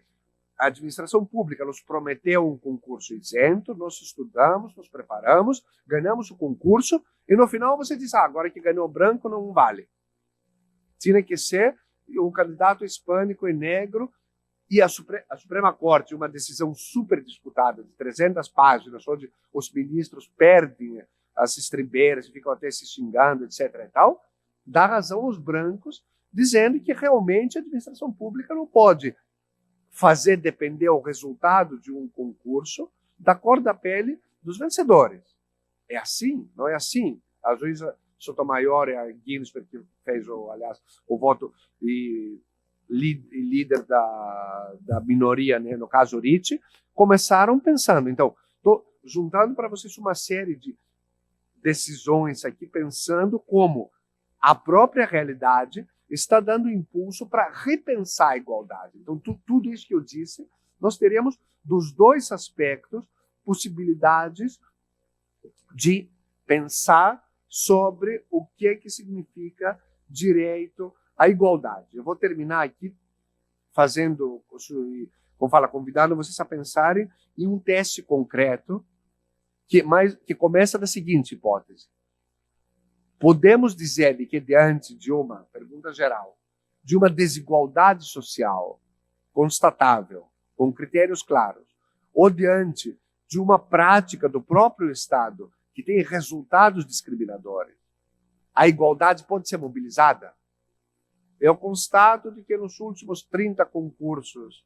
a administração pública nos prometeu um concurso isento, nós estudamos, nos preparamos, ganhamos o concurso e no final você diz, agora que ganhou branco não vale. Tinha que ser um candidato hispânico e negro. E a Suprema Corte, uma decisão super disputada, de 300 páginas, onde os ministros perdem as estribeiras, ficam até se xingando, etc. e tal, dá razão aos brancos, dizendo que realmente a administração pública não pode fazer depender o resultado de um concurso da cor da pele dos vencedores. É assim? Não é assim? A juíza Sotomayor e a Ginsburg, que fez, aliás, o voto e líder da minoria, né, no caso Ricci, começaram pensando. Então, estou juntando para vocês uma série de decisões aqui, pensando como a própria realidade está dando impulso para repensar a igualdade. Então, tudo isso que eu disse, nós teríamos, dos dois aspectos, possibilidades de pensar sobre o que significa direito à igualdade. Eu vou terminar aqui fazendo, como fala, convidando vocês a pensarem em um teste concreto que começa da seguinte hipótese. Podemos dizer que diante de uma pergunta geral, de uma desigualdade social constatável, com critérios claros, ou diante de uma prática do próprio Estado que tem resultados discriminadores, a igualdade pode ser mobilizada? Eu constato de que nos últimos 30 concursos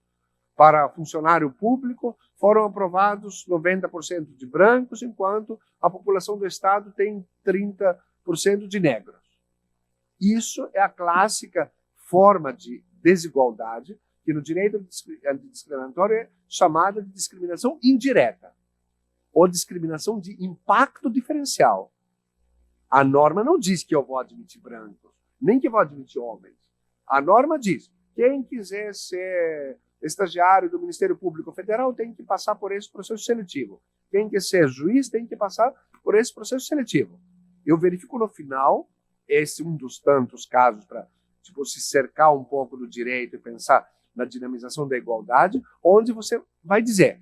para funcionário público foram aprovados 90% de brancos, enquanto a população do Estado tem 30% de negros. Isso é a clássica forma de desigualdade que no direito antidiscriminatório é chamada de discriminação indireta ou discriminação de impacto diferencial. A norma não diz que eu vou admitir brancos, nem que eu vou admitir homens. A norma diz, quem quiser ser estagiário do Ministério Público Federal tem que passar por esse processo seletivo. Quem quer ser juiz tem que passar por esse processo seletivo. Eu verifico no final, esse é um dos tantos casos para se cercar um pouco do direito e pensar na dinamização da igualdade, onde você vai dizer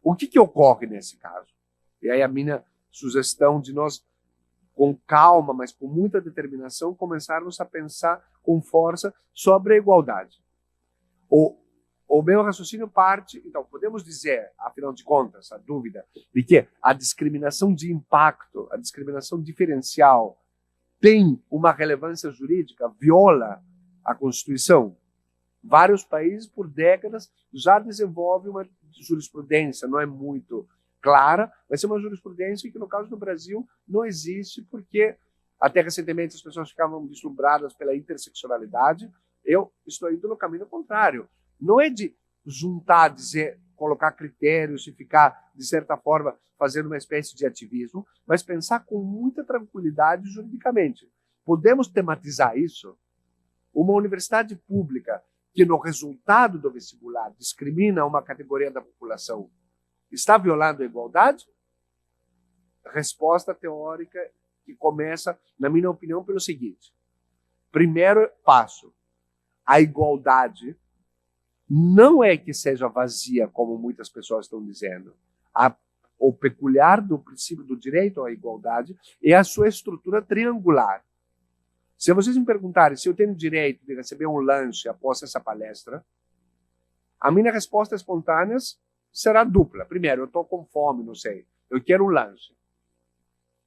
o que ocorre nesse caso. E aí a minha sugestão de nós, com calma, mas com muita determinação, começarmos a pensar com força sobre a igualdade. O meu raciocínio parte, então, podemos dizer, afinal de contas, a dúvida de que a discriminação de impacto, a discriminação diferencial, tem uma relevância jurídica, viola a Constituição. Vários países, por décadas, já desenvolvem uma jurisprudência, não é muito clara, mas é uma jurisprudência que, no caso do Brasil, não existe, porque até recentemente as pessoas ficavam deslumbradas pela interseccionalidade. Eu estou indo no caminho contrário. Não é de juntar, dizer, colocar critérios e ficar, de certa forma, fazendo uma espécie de ativismo, mas pensar com muita tranquilidade juridicamente. Podemos tematizar isso? Uma universidade pública que, no resultado do vestibular, discrimina uma categoria da população, está violando a igualdade? Resposta teórica que começa, na minha opinião, pelo seguinte. Primeiro passo, a igualdade não é que seja vazia, como muitas pessoas estão dizendo. O peculiar do princípio do direito à igualdade é a sua estrutura triangular. Se vocês me perguntarem se eu tenho direito de receber um lanche após essa palestra, a minha resposta espontânea será dupla. Primeiro, eu estou com fome, não sei. Eu quero um lanche.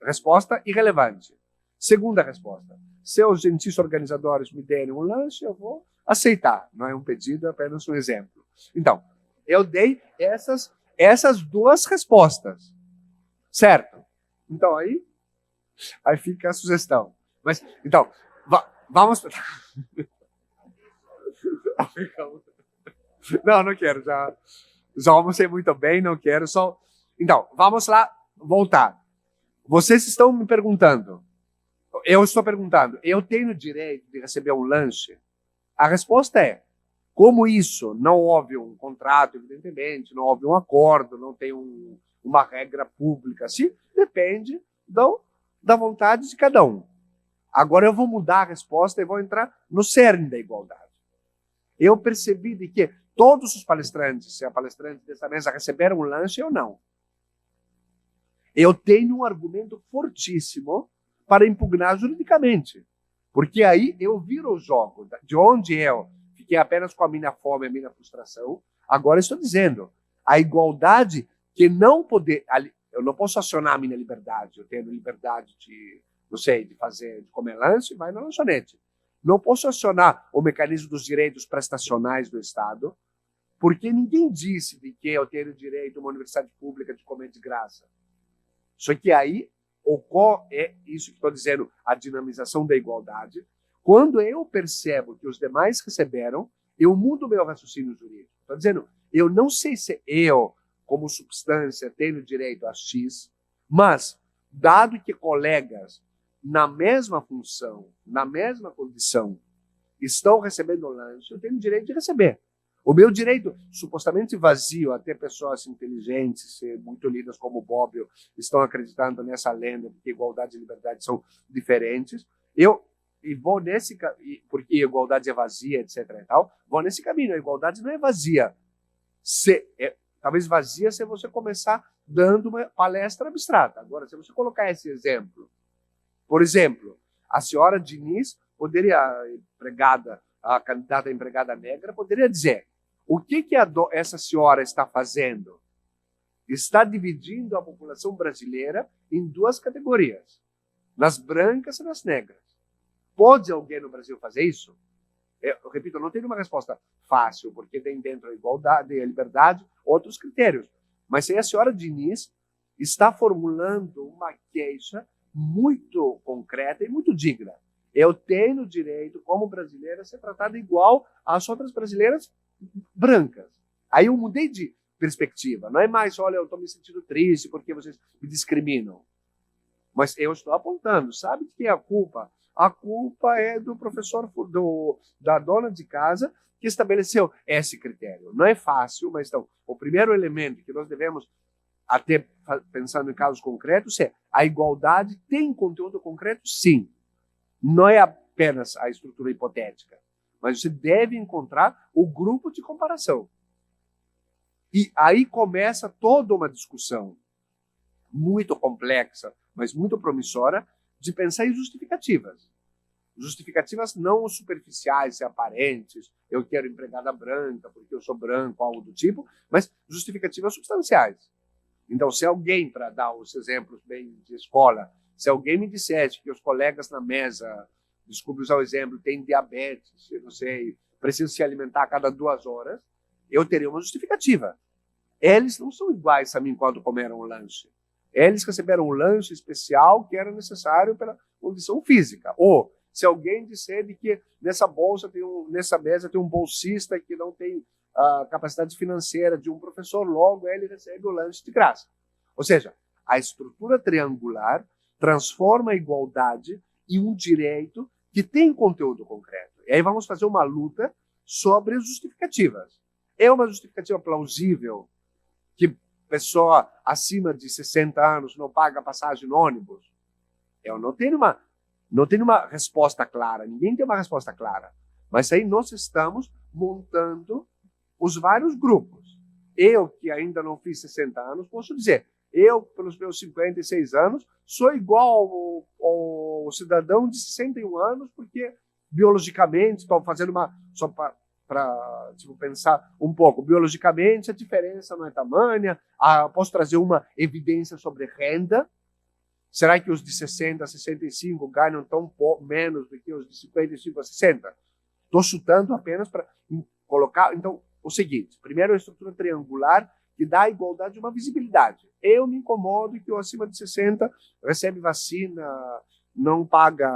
Resposta irrelevante. Segunda resposta. Se os gentis organizadores me derem um lanche, eu vou aceitar. Não é um pedido, é apenas um exemplo. Então, eu dei essas duas respostas. Certo? Então, aí fica a sugestão. Mas, então, vamos... Não quero. Já almocei muito bem, não quero. Então, vamos lá voltar. Vocês estão me perguntando. Eu estou perguntando, eu tenho direito de receber um lanche? A resposta é, como isso não houve um contrato, evidentemente, não houve um acordo, não tem uma regra pública, assim, depende da vontade de cada um. Agora eu vou mudar a resposta e vou entrar no cerne da igualdade. Eu percebi de que todos os palestrantes, se a palestrante dessa mesa receberam um lanche ou não. Eu tenho um argumento fortíssimo para impugnar juridicamente. Porque aí eu viro o jogo. De onde eu fiquei apenas com a minha fome, a minha frustração, agora estou dizendo, a igualdade que não poder... Eu não posso acionar a minha liberdade. Eu tenho liberdade de, não sei, de comer lanche, vai na lanchonete. Não posso acionar o mecanismo dos direitos prestacionais do Estado, porque ninguém disse de que eu tenho direito a uma universidade pública de comer de graça. Só que aí ocorre isso que estou dizendo, a dinamização da igualdade. Quando eu percebo que os demais receberam, eu mudo meu raciocínio jurídico. Estou dizendo, eu não sei se eu, como substância, tenho direito a X, mas, dado que colegas na mesma função, na mesma condição, estão recebendo lanche, eu tenho direito de receber. O meu direito, supostamente vazio, até pessoas inteligentes, muito lidas como Bobbio, estão acreditando nessa lenda de que igualdade e liberdade são diferentes, e vou nesse porque a igualdade é vazia, etc. e tal, vou nesse caminho. A igualdade não é vazia. Talvez vazia se você começar dando uma palestra abstrata. Agora, se você colocar esse exemplo, por exemplo, a senhora Diniz poderia, a candidata empregada negra, poderia dizer: o que essa senhora está fazendo? Está dividindo a população brasileira em duas categorias, nas brancas e nas negras. Pode alguém no Brasil fazer isso? Eu repito, não tenho uma resposta fácil, porque tem dentro a igualdade e a liberdade outros critérios. Mas se a senhora Diniz está formulando uma queixa muito concreta e muito digna. Eu tenho direito, como brasileira, a ser tratada igual às outras brasileiras brancas. Aí eu mudei de perspectiva. Não é mais, olha, eu estou me sentindo triste porque vocês me discriminam. Mas eu estou apontando. Sabe de quem é a culpa? A culpa é do professor, da dona de casa, que estabeleceu esse critério. Não é fácil, mas então, o primeiro elemento que nós devemos, até pensando em casos concretos, é a igualdade tem conteúdo concreto, sim. Não é apenas a estrutura hipotética, mas você deve encontrar o grupo de comparação. E aí começa toda uma discussão muito complexa, mas muito promissora, de pensar em justificativas. Justificativas não superficiais e aparentes, eu quero empregada branca porque eu sou branco, algo do tipo, mas justificativas substanciais. Então, se alguém, para dar os exemplos bem de escola, se alguém me dissesse que os colegas na mesa, desculpe usar o exemplo, têm diabetes, eu não sei, precisam se alimentar a cada 2 horas, eu teria uma justificativa. Eles não são iguais a mim quando comeram o lanche. Eles receberam um lanche especial que era necessário pela condição física. Ou, se alguém disser de que nessa mesa tem um bolsista que não tem a capacidade financeira de um professor, logo ele recebe o lanche de graça. Ou seja, a estrutura triangular transforma a igualdade em um direito que tem conteúdo concreto. E aí vamos fazer uma luta sobre as justificativas. É uma justificativa plausível que pessoa acima de 60 anos não paga passagem no ônibus? Eu não tenho uma resposta clara, ninguém tem uma resposta clara. Mas aí nós estamos montando os vários grupos. Eu, que ainda não fiz 60 anos, posso dizer, eu, pelos meus 56 anos, sou igual ao cidadão de 61 anos, porque biologicamente, estou fazendo só para pensar um pouco, biologicamente a diferença não é tamanha, posso trazer uma evidência sobre renda. Será que os de 60 a 65 ganham tão menos do que os de 55 a 60? Estou chutando apenas para colocar. Então, o seguinte: primeiro, a estrutura triangular que dá à igualdade uma visibilidade. Eu me incomodo que o acima de 60 recebe vacina, não paga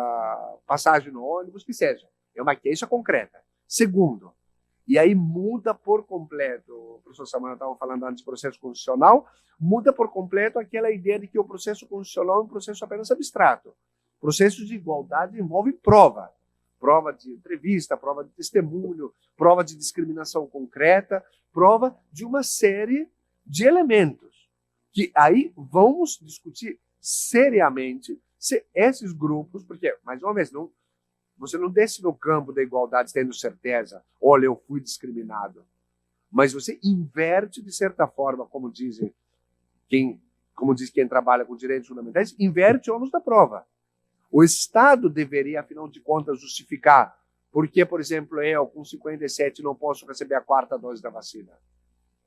passagem no ônibus, que seja. É uma queixa concreta. Segundo, e aí muda por completo, o professor Samuel estava falando antes do processo constitucional, muda por completo aquela ideia de que o processo constitucional é um processo apenas abstrato. Processos de igualdade envolvem prova. Prova de entrevista, prova de testemunho, prova de discriminação concreta, prova de uma série de elementos que aí vamos discutir seriamente se esses grupos, porque, mais uma vez, você não desce no campo da igualdade tendo certeza, olha, eu fui discriminado. Mas você inverte, de certa forma, como diz quem trabalha com direitos fundamentais, inverte o ônus da prova. O Estado deveria, afinal de contas, justificar por que, por exemplo, eu, com 57, não posso receber a 4ª dose da vacina.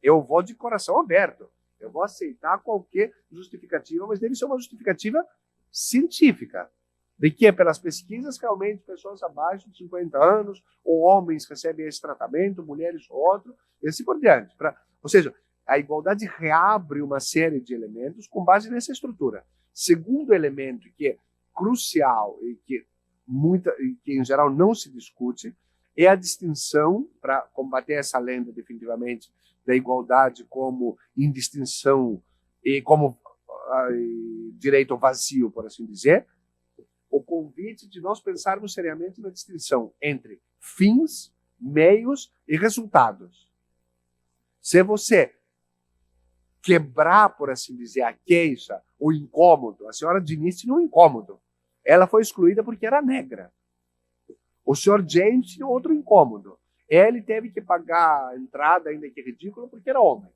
Eu vou de coração aberto. Eu vou aceitar qualquer justificativa, mas deve ser uma justificativa científica. De que, pelas pesquisas, realmente pessoas abaixo de 50 anos, ou homens recebem esse tratamento, mulheres outro, e assim por diante. Ou seja, a igualdade reabre uma série de elementos com base nessa estrutura. Segundo elemento, que é crucial e que em geral não se discute, é a distinção, para combater essa lenda definitivamente da igualdade como indistinção e como direito vazio, por assim dizer, o convite de nós pensarmos seriamente na distinção entre fins, meios e resultados. Se você quebrar, por assim dizer, a queixa, o incômodo, a senhora Diniz tinha um incômodo. Ela foi excluída porque era negra. O senhor James tinha outro incômodo. Ele teve que pagar a entrada, ainda que ridícula, porque era homem.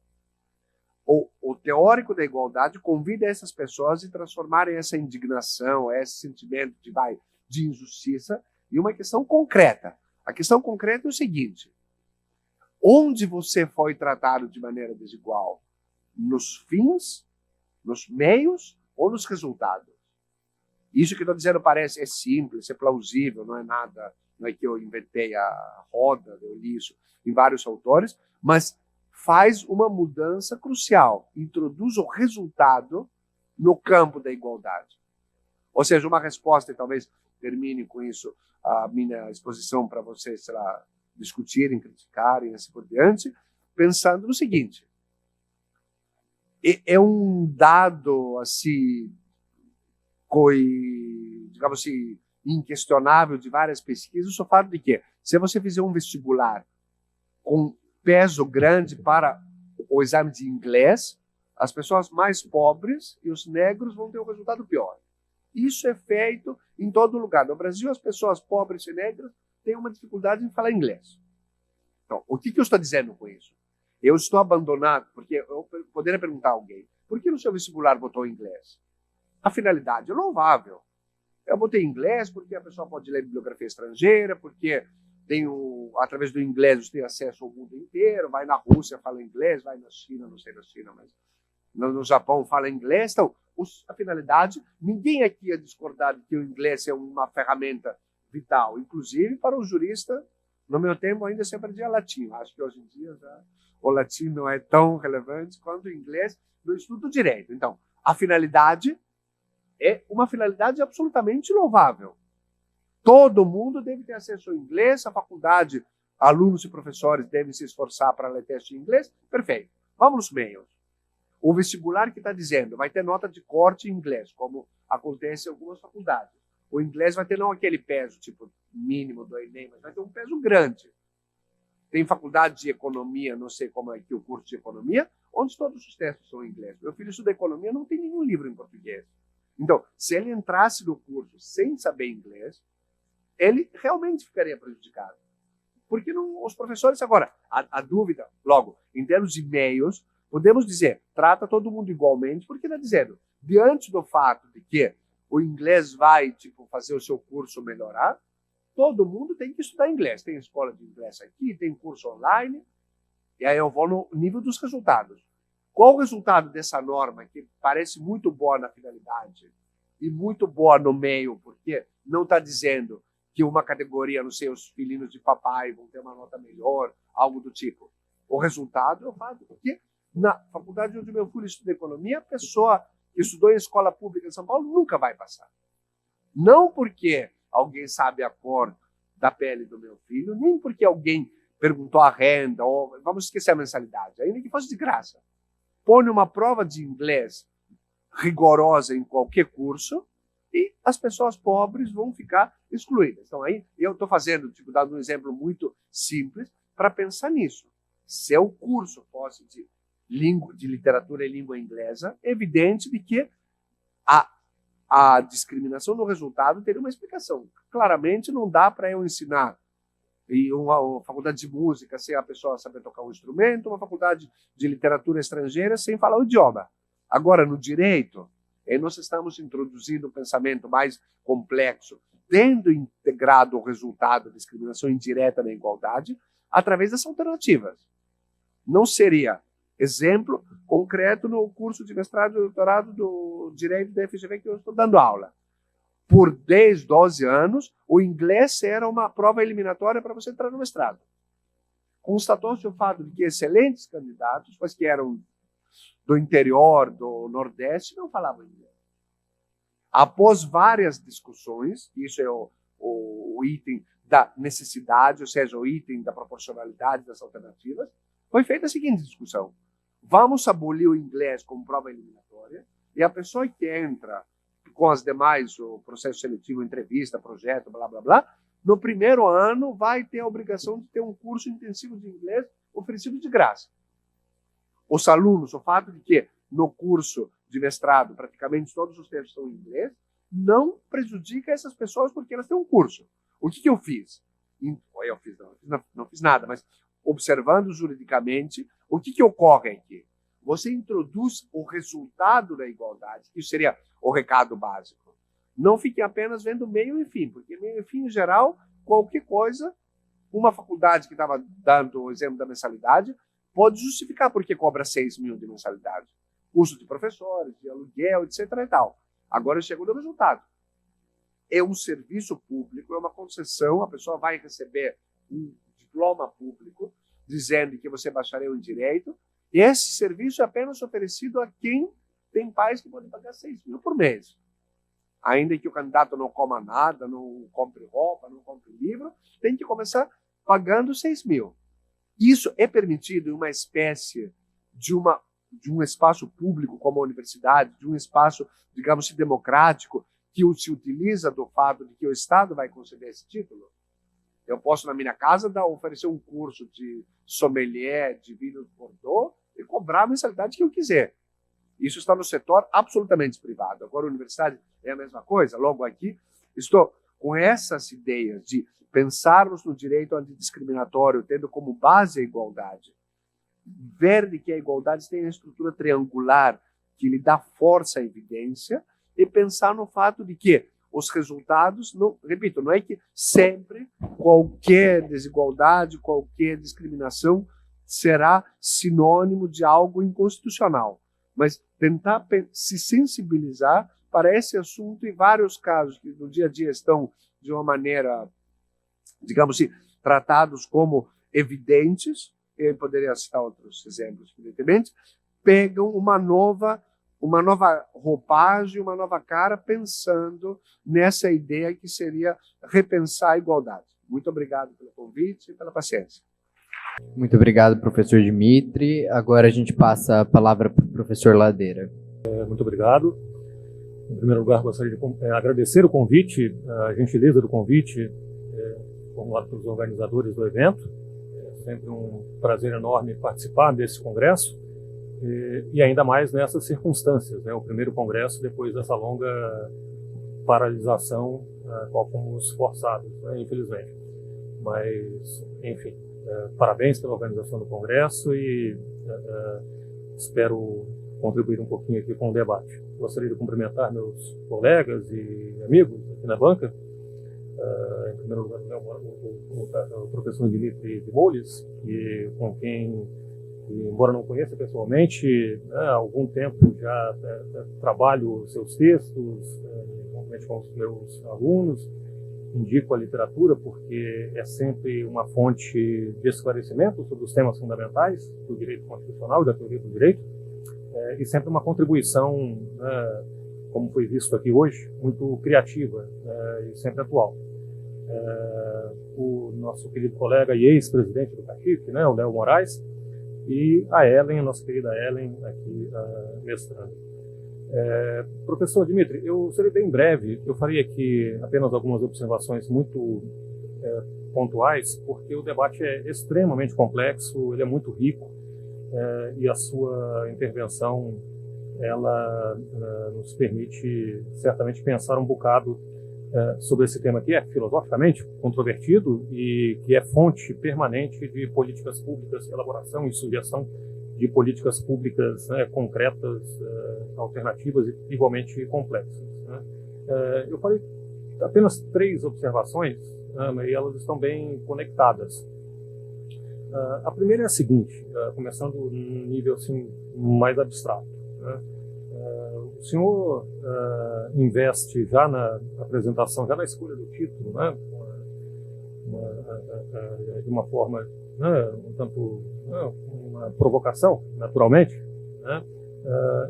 O teórico da igualdade convida essas pessoas a transformarem essa indignação, esse sentimento de injustiça, em uma questão concreta. A questão concreta é o seguinte: onde você foi tratado de maneira desigual? Nos fins, nos meios ou nos resultados? Isso que eu estou dizendo é simples, é plausível, não é nada, não é que eu inventei a roda, eu li isso em vários autores, mas faz uma mudança crucial, introduz o resultado no campo da igualdade. Ou seja, uma resposta, e talvez termine com isso a minha exposição para vocês, sei lá, discutirem, criticarem, assim por diante, pensando no seguinte: é um dado, assim, digamos assim, inquestionável de várias pesquisas, o fato de que, se você fizer um vestibular com peso grande para o exame de inglês, as pessoas mais pobres e os negros vão ter um resultado pior. Isso é feito em todo lugar. No Brasil, as pessoas pobres e negras têm uma dificuldade em falar inglês. Então, o que eu estou dizendo com isso? Eu estou abandonado, porque eu poderia perguntar a alguém: por que no seu vestibular botou inglês? A finalidade é louvável. Eu botei inglês porque a pessoa pode ler bibliografia estrangeira, porque através do inglês você tem acesso ao mundo inteiro, vai na Rússia, fala inglês, vai na China, não sei na China, mas no Japão fala inglês. Então, a finalidade, ninguém aqui ia discordar de que o inglês é uma ferramenta vital. Inclusive, para o jurista, no meu tempo ainda se aprendia latim. Acho que hoje em dia o latim não é tão relevante quanto o inglês no estudo do direito. Então, a finalidade é uma finalidade absolutamente louvável. Todo mundo deve ter acesso ao inglês, a faculdade, alunos e professores devem se esforçar para ler teste em inglês. Perfeito. Vamos nos meios. O vestibular que está dizendo vai ter nota de corte em inglês, como acontece em algumas faculdades. O inglês vai ter não aquele peso, tipo, mínimo do Enem, mas vai ter um peso grande. Tem faculdade de economia, não sei como é aqui o curso de economia, onde todos os testes são em inglês. Meu filho estuda economia, não tem nenhum livro em português. Então, se ele entrasse no curso sem saber inglês, ele realmente ficaria prejudicado. Porque os professores, agora, a dúvida, logo, em termos de meios, podemos dizer, trata todo mundo igualmente, porque está dizendo, diante do fato de que o inglês vai fazer o seu curso melhorar, todo mundo tem que estudar inglês. Tem escola de inglês aqui, tem curso online, e aí eu vou no nível dos resultados. Qual o resultado dessa norma, que parece muito boa na finalidade e muito boa no meio, porque não está dizendo que uma categoria, não sei, os filhinhos de papai vão ter uma nota melhor, algo do tipo. O resultado é o fato porque na faculdade onde meu filho estuda economia, a pessoa que estudou em escola pública em São Paulo nunca vai passar. Não porque alguém sabe a cor da pele do meu filho, nem porque alguém perguntou a renda, ou vamos esquecer a mensalidade, ainda que fosse de graça. Põe uma prova de inglês rigorosa em qualquer curso e as pessoas pobres vão ficar excluídas. Então aí eu estou fazendo, dando um exemplo muito simples para pensar nisso. Se o curso fosse de literatura e língua inglesa, é evidente de que a discriminação no resultado teria uma explicação. Claramente não dá para eu ensinar em uma faculdade de música sem a pessoa saber tocar um instrumento, uma faculdade de literatura estrangeira sem falar o idioma. Agora, no direito, nós estamos introduzindo um pensamento mais complexo, tendo integrado o resultado da discriminação indireta na igualdade através das alternativas. Não seria exemplo, concreto no curso de mestrado e doutorado do Direito da FGV que eu estou dando aula. Por 10, 12 anos, o inglês era uma prova eliminatória para você entrar no mestrado. Constatou-se o fato de que excelentes candidatos, mas que eram do interior, do Nordeste, não falavam inglês. Após várias discussões, isso é o item da necessidade, ou seja, o item da proporcionalidade das alternativas, foi feita a seguinte discussão. Vamos abolir o inglês como prova eliminatória e a pessoa que entra com as demais, o processo seletivo, entrevista, projeto, blá, blá, blá, no primeiro ano vai ter a obrigação de ter um curso intensivo de inglês oferecido de graça. Os alunos, o fato de que no curso de mestrado praticamente todos os textos são em inglês, não prejudica essas pessoas porque elas têm um curso. O que eu fiz? Não fiz nada, mas observando juridicamente, o que ocorre aqui? Você introduz o resultado da igualdade, isso seria o recado básico. Não fiquem apenas vendo meio e fim, porque meio e fim, em geral, qualquer coisa, uma faculdade que estava dando o exemplo da mensalidade, pode justificar porque cobra 6 mil de mensalidade. Custo de professores, de aluguel, etc. e tal. Agora eu chego no resultado. É um serviço público, é uma concessão, a pessoa vai receber um diploma público, dizendo que você é bacharel em direito, e esse serviço é apenas oferecido a quem tem pais que podem pagar 6 mil por mês. Ainda que o candidato não coma nada, não compre roupa, não compre livro, tem que começar pagando 6 mil. Isso é permitido em uma espécie de um espaço público como a universidade, de um espaço, digamos, democrático, que se utiliza do fato de que o Estado vai conceder esse título? Eu posso, na minha casa, oferecer um curso de sommelier de vinho de Bordeaux e cobrar a mensalidade que eu quiser. Isso está no setor absolutamente privado. Agora, a universidade é a mesma coisa. Logo aqui, estou com essas ideias de pensarmos no direito antidiscriminatório, tendo como base a igualdade. Ver de que a igualdade tem a estrutura triangular que lhe dá força à evidência e pensar no fato de que os resultados, não, repito, não é que sempre qualquer desigualdade, qualquer discriminação será sinônimo de algo inconstitucional, mas tentar se sensibilizar para esse assunto em vários casos que no dia a dia estão de uma maneira, digamos assim, tratados como evidentes, eu poderia citar outros exemplos, evidentemente, pegam uma nova roupagem, uma nova cara, pensando nessa ideia que seria repensar a igualdade. Muito obrigado pelo convite e pela paciência. Muito obrigado, professor Dimitri. Agora a gente passa a palavra para o professor Ladeira. Muito obrigado. Em primeiro lugar, gostaria de agradecer o convite, a gentileza do convite formulado pelos organizadores do evento. É sempre um prazer enorme participar desse congresso. E ainda mais nessas circunstâncias, né? O primeiro congresso depois dessa longa paralisação a qual fomos forçados, né? Infelizmente. Mas, enfim, parabéns pela organização do congresso e espero contribuir um pouquinho aqui com o debate. Gostaria de cumprimentar meus colegas e amigos aqui na banca. Em primeiro lugar, o professor Dimitri de Molles, com quem, embora não conheça pessoalmente, há algum tempo já trabalho seus textos, juntamente com os meus alunos, indico a literatura porque é sempre uma fonte de esclarecimento sobre os temas fundamentais do direito constitucional e da teoria do direito, e sempre uma contribuição, como foi visto aqui hoje, muito criativa e sempre atual. O nosso querido colega e ex-presidente do CACIF, né, o Léo Moraes, e a Ellen, a nossa querida Ellen, aqui mestrando. Professor Dimitri, eu serei bem breve, eu farei aqui apenas algumas observações muito pontuais, porque o debate é extremamente complexo, ele é muito rico, e a sua intervenção, ela nos permite certamente pensar um bocado sobre esse tema que é filosoficamente controvertido e que é fonte permanente de políticas públicas, elaboração e sugestão de políticas públicas, né, concretas, alternativas e igualmente complexas, né. Eu farei apenas 3 observações, e elas estão bem conectadas. A primeira é a seguinte, começando num nível assim, mais abstrato, né? O senhor investe já na apresentação, já na escolha do título, né? De uma forma, né, um tanto, uma provocação, naturalmente, né?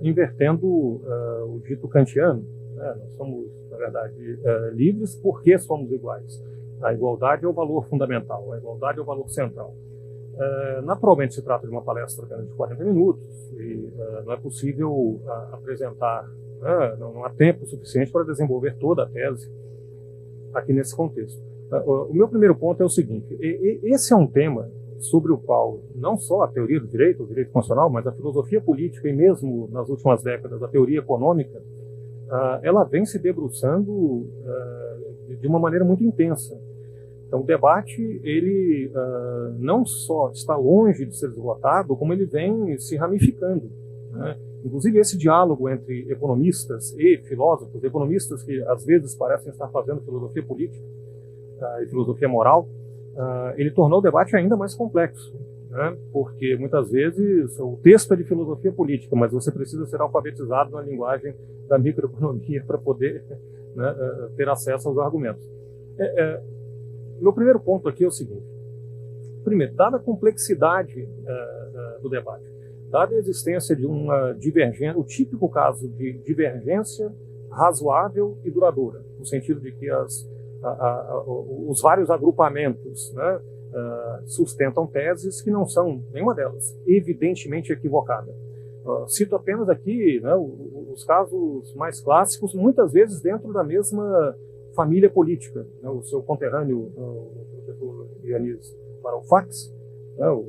Invertendo o dito kantiano, né? Nós somos, na verdade, livres porque somos iguais. A igualdade é o valor fundamental, a igualdade é o valor central. Naturalmente se trata de uma palestra de 40 minutos e não é possível apresentar, não há tempo suficiente para desenvolver toda a tese aqui nesse contexto. O meu primeiro ponto é o seguinte, esse é um tema sobre o qual não só a teoria do direito, o direito constitucional, mas a filosofia política e mesmo nas últimas décadas a teoria econômica, ela vem se debruçando de uma maneira muito intensa. Então, o debate, ele não só está longe de ser esgotado, como ele vem se ramificando, né? Inclusive, esse diálogo entre economistas e filósofos, economistas que às vezes parecem estar fazendo filosofia política e filosofia moral, ele tornou o debate ainda mais complexo, né? Porque muitas vezes o texto é de filosofia política, mas você precisa ser alfabetizado na linguagem da microeconomia para poder, né, ter acesso aos argumentos. Meu primeiro ponto aqui é o seguinte. Primeiro, dada a complexidade do debate, dada a existência de uma divergência, o típico caso de divergência razoável e duradoura, no sentido de que os vários agrupamentos, né, sustentam teses que não são, nenhuma delas, evidentemente equivocada. Cito apenas aqui, né, os casos mais clássicos, muitas vezes dentro da mesma família política, né? O seu conterrâneo, o professor Yanis Varoufakis, né? o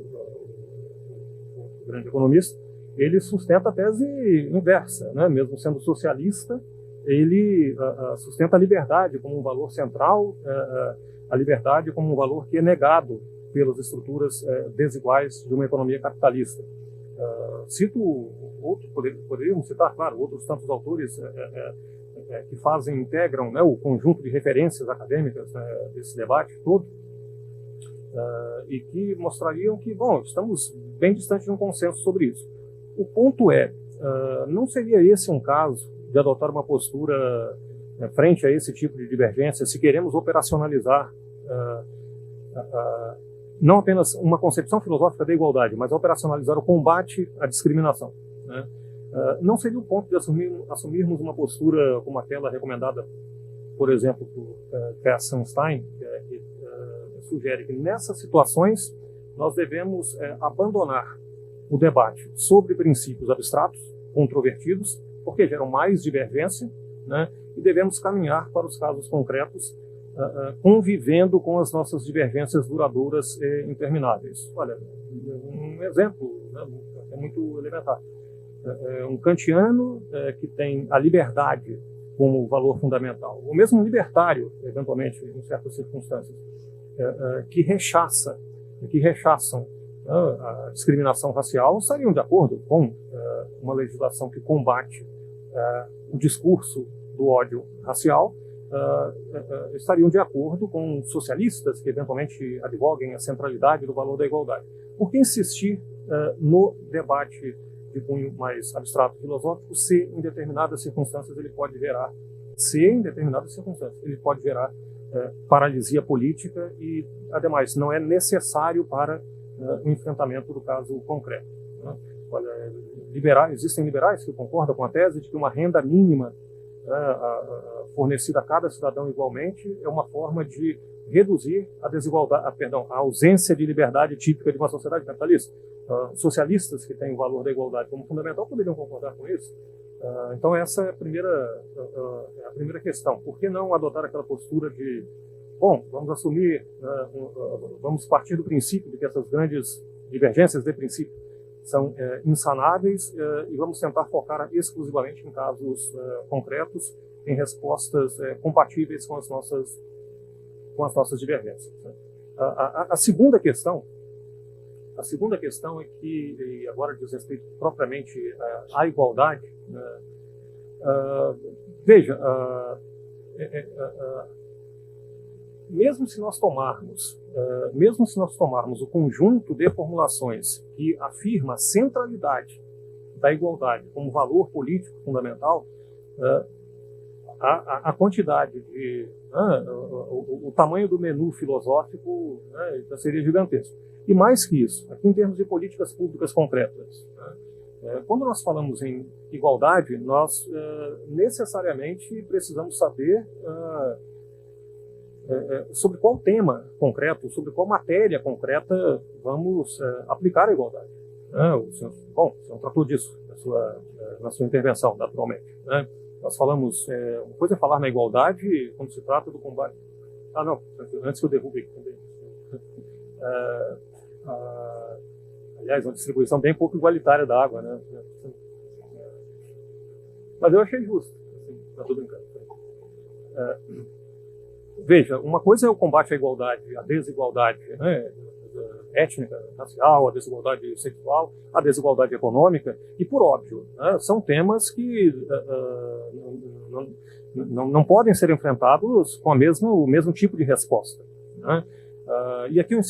grande economista, ele sustenta a tese inversa, né? Mesmo sendo socialista, ele sustenta a liberdade como um valor central, a liberdade como um valor que é negado pelas estruturas desiguais de uma economia capitalista. Cito outros, poderíamos citar, claro, outros tantos autores que integram, né, o conjunto de referências acadêmicas, né, desse debate todo, e que mostrariam que, bom, estamos bem distantes de um consenso sobre isso. O ponto é, não seria esse um caso de adotar uma postura frente a esse tipo de divergência, se queremos operacionalizar não apenas uma concepção filosófica da igualdade, mas operacionalizar o combate à discriminação, né? Não seria o ponto de assumirmos uma postura como aquela recomendada, por exemplo, por Cass Sunstein, que sugere que nessas situações nós devemos abandonar o debate sobre princípios abstratos, controvertidos, porque geram mais divergência, né? E devemos caminhar para os casos concretos, convivendo com as nossas divergências duradouras e intermináveis. Olha, um exemplo, né, é muito elementar. Um kantiano que tem a liberdade como valor fundamental, ou mesmo um libertário, eventualmente, em certas circunstâncias, que rechaçam a discriminação racial, estariam de acordo com uma legislação que combate o discurso do ódio racial, estariam de acordo com socialistas que eventualmente advoguem a centralidade do valor da igualdade. Por que insistir no debate de cunho mais abstrato filosófico se em determinadas circunstâncias ele pode gerar paralisia política e, ademais, não é necessário para o enfrentamento do caso concreto, né? Olha, existem liberais que concordam com a tese de que uma renda mínima fornecida a cada cidadão igualmente é uma forma de reduzir a desigualdade, a ausência de liberdade típica de uma sociedade capitalista. Socialistas que têm o valor da igualdade como fundamental poderiam concordar com isso. Então essa é a primeira questão. Por que não adotar aquela postura de, bom, vamos partir do princípio de que essas grandes divergências de princípio são insanáveis e vamos tentar focar exclusivamente em casos concretos, em respostas compatíveis com as nossas divergências, né? A segunda questão é que, e agora diz respeito propriamente à igualdade, né? Veja, mesmo se nós tomarmos o conjunto de formulações que afirma a centralidade da igualdade como valor político fundamental, a quantidade de o tamanho do menu filosófico, já seria gigantesco. E mais que isso, aqui em termos de políticas públicas concretas, quando nós falamos em igualdade, nós necessariamente precisamos saber sobre qual tema concreto, sobre qual matéria concreta vamos aplicar a igualdade. O senhor tratou disso na sua intervenção, naturalmente. Nós falamos, uma coisa é falar na igualdade quando se trata do combate. Não, antes que eu derrube aqui também. Aliás, uma distribuição bem pouco igualitária da água, né? Mas eu achei justo, assim, não estou brincando. Veja, uma coisa é o combate à igualdade, à desigualdade, né, étnica, racial, a desigualdade sexual, a desigualdade econômica, e por óbvio, né, são temas que não podem ser enfrentados com o mesmo tipo de resposta, né? E aqui eu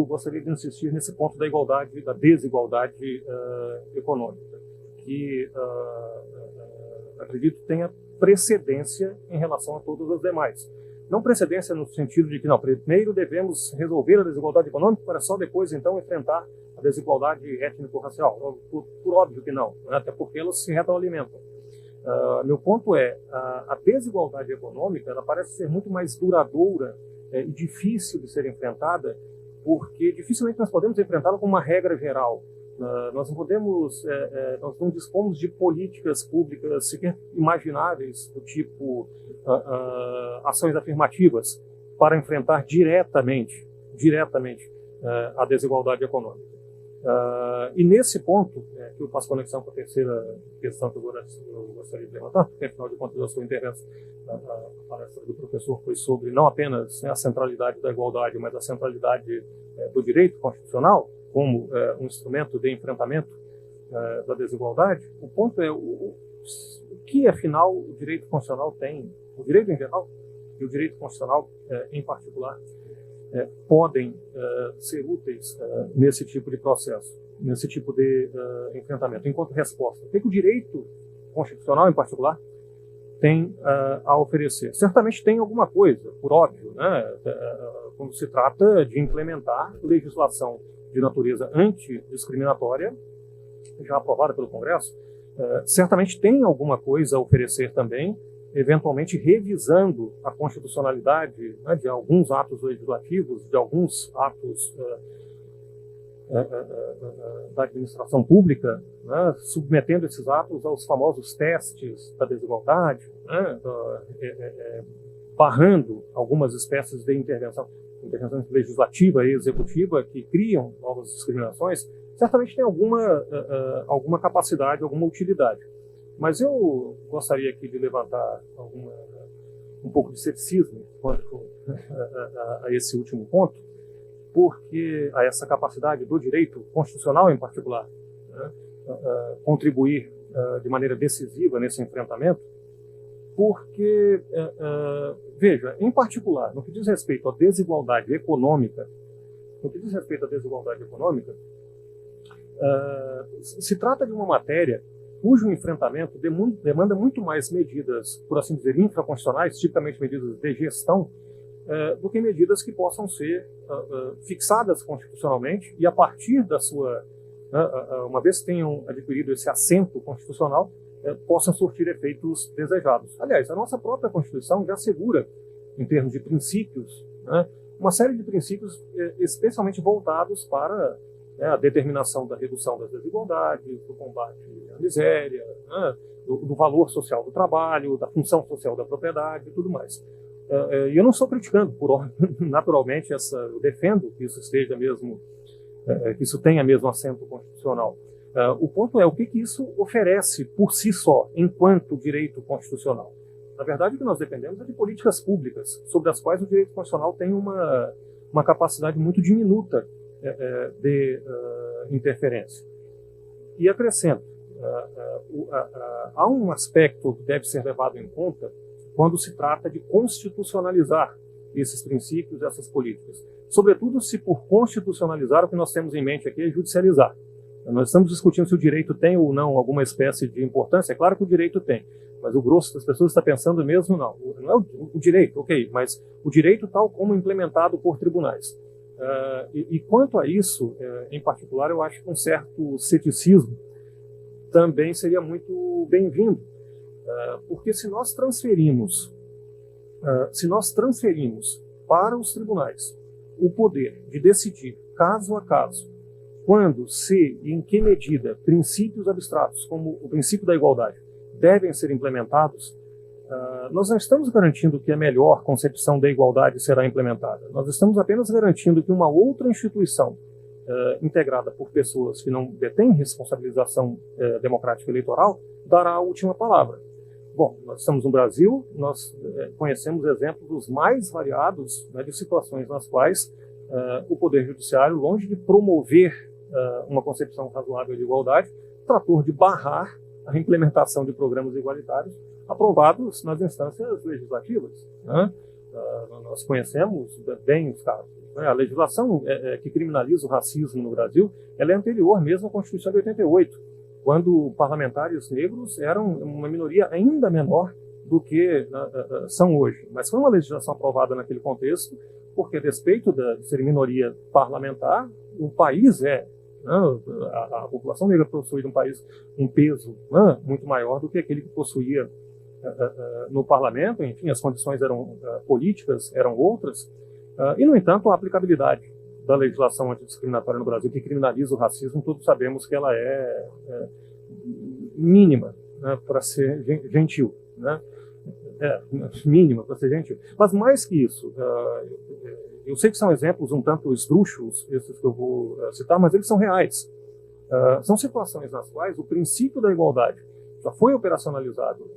gostaria de insistir nesse ponto da igualdade, da desigualdade econômica, que acredito tenha precedência em relação a todas as demais. Não precedência no sentido de que, não, primeiro devemos resolver a desigualdade econômica para só depois, então, enfrentar a desigualdade étnico-racial. Por óbvio que não, né? Até porque elas se retroalimentam. Meu ponto é, a desigualdade econômica ela parece ser muito mais duradoura e difícil de ser enfrentada, porque dificilmente nós podemos enfrentá-la com uma regra geral. Nós não dispomos de políticas públicas sequer imagináveis do tipo ações afirmativas para enfrentar diretamente a desigualdade econômica. E nesse ponto, que eu faço conexão com a terceira questão que eu gostaria de levantar, porque afinal de contas a sua intervenção, a palestra do professor foi sobre não apenas a centralidade da igualdade, mas a centralidade do direito constitucional como um instrumento de enfrentamento da desigualdade. O ponto é o que, afinal, o direito constitucional tem, o direito em geral e o direito constitucional em particular, podem ser úteis nesse tipo de processo, nesse tipo de enfrentamento, enquanto resposta. O que o direito constitucional, em particular, tem a oferecer? Certamente tem alguma coisa, por óbvio, né? Quando se trata de implementar legislação de natureza antidiscriminatória, já aprovada pelo Congresso, certamente tem alguma coisa a oferecer também, eventualmente revisando a constitucionalidade, né, de alguns atos legislativos, de alguns atos da administração pública, né, submetendo esses atos aos famosos testes da desigualdade, né, barrando algumas espécies de intervenção legislativa e executiva que criam novas discriminações. Certamente tem alguma capacidade, alguma utilidade. Mas eu gostaria aqui de levantar um pouco de ceticismo quanto a esse último ponto, porque a essa capacidade do direito constitucional, em particular, né, contribuir de maneira decisiva nesse enfrentamento, porque, veja, em particular, no que diz respeito à desigualdade econômica, se trata de uma matéria cujo enfrentamento demanda muito mais medidas, por assim dizer, infraconstitucionais, tipicamente medidas de gestão, do que medidas que possam ser fixadas constitucionalmente e, a partir da sua, uma vez que tenham adquirido esse assento constitucional, possam surtir efeitos desejados. Aliás, a nossa própria Constituição já assegura, em termos de princípios, né, uma série de princípios especialmente voltados para a determinação da redução das desigualdades, do combate à miséria, né, do valor social do trabalho, da função social da propriedade e tudo mais. E eu não estou criticando, naturalmente, eu defendo que isso esteja mesmo, que isso tenha mesmo assento constitucional. O ponto é o que isso oferece por si só, enquanto direito constitucional. Na verdade, o que nós dependemos é de políticas públicas, sobre as quais o direito constitucional tem uma capacidade muito diminuta de interferência. E acrescento, há um aspecto que deve ser levado em conta quando se trata de constitucionalizar esses princípios, essas políticas. Sobretudo se por constitucionalizar, o que nós temos em mente aqui é judicializar. Nós estamos discutindo se o direito tem ou não alguma espécie de importância. É claro que o direito tem, mas o grosso das pessoas está pensando mesmo, não é o direito, ok, mas o direito tal como implementado por tribunais. E quanto a isso, em particular, eu acho que um certo ceticismo também seria muito bem-vindo, porque se nós transferimos para os tribunais o poder de decidir caso a caso quando, se e em que medida princípios abstratos, como o princípio da igualdade, devem ser implementados, nós não estamos garantindo que a melhor concepção da igualdade será implementada. Nós estamos apenas garantindo que uma outra instituição, integrada por pessoas que não detêm responsabilização democrática eleitoral, dará a última palavra. Bom, nós estamos no Brasil, nós conhecemos exemplos dos mais variados, né, de situações nas quais o Poder Judiciário, longe de promover uma concepção razoável de igualdade, tratou de barrar a implementação de programas igualitários aprovados nas instâncias legislativas, né? Nós conhecemos bem os casos, né? A legislação que criminaliza o racismo no Brasil, ela é anterior mesmo à Constituição de 88, quando parlamentares negros eram uma minoria ainda menor do que são hoje. Mas foi uma legislação aprovada naquele contexto, porque a despeito de ser minoria parlamentar, o país a população negra possui um país um peso muito maior do que aquele que possuía no parlamento. Enfim, as condições eram políticas eram outras, e no entanto a aplicabilidade da legislação antidiscriminatória no Brasil, que criminaliza o racismo, todos sabemos que ela é mínima, né, para ser gentil, né? Mínima para ser gentil. Mas mais que isso, eu sei que são exemplos um tanto esdrúxulos, esses que eu vou citar, mas eles são reais. São situações nas quais o princípio da igualdade já foi operacionalizado,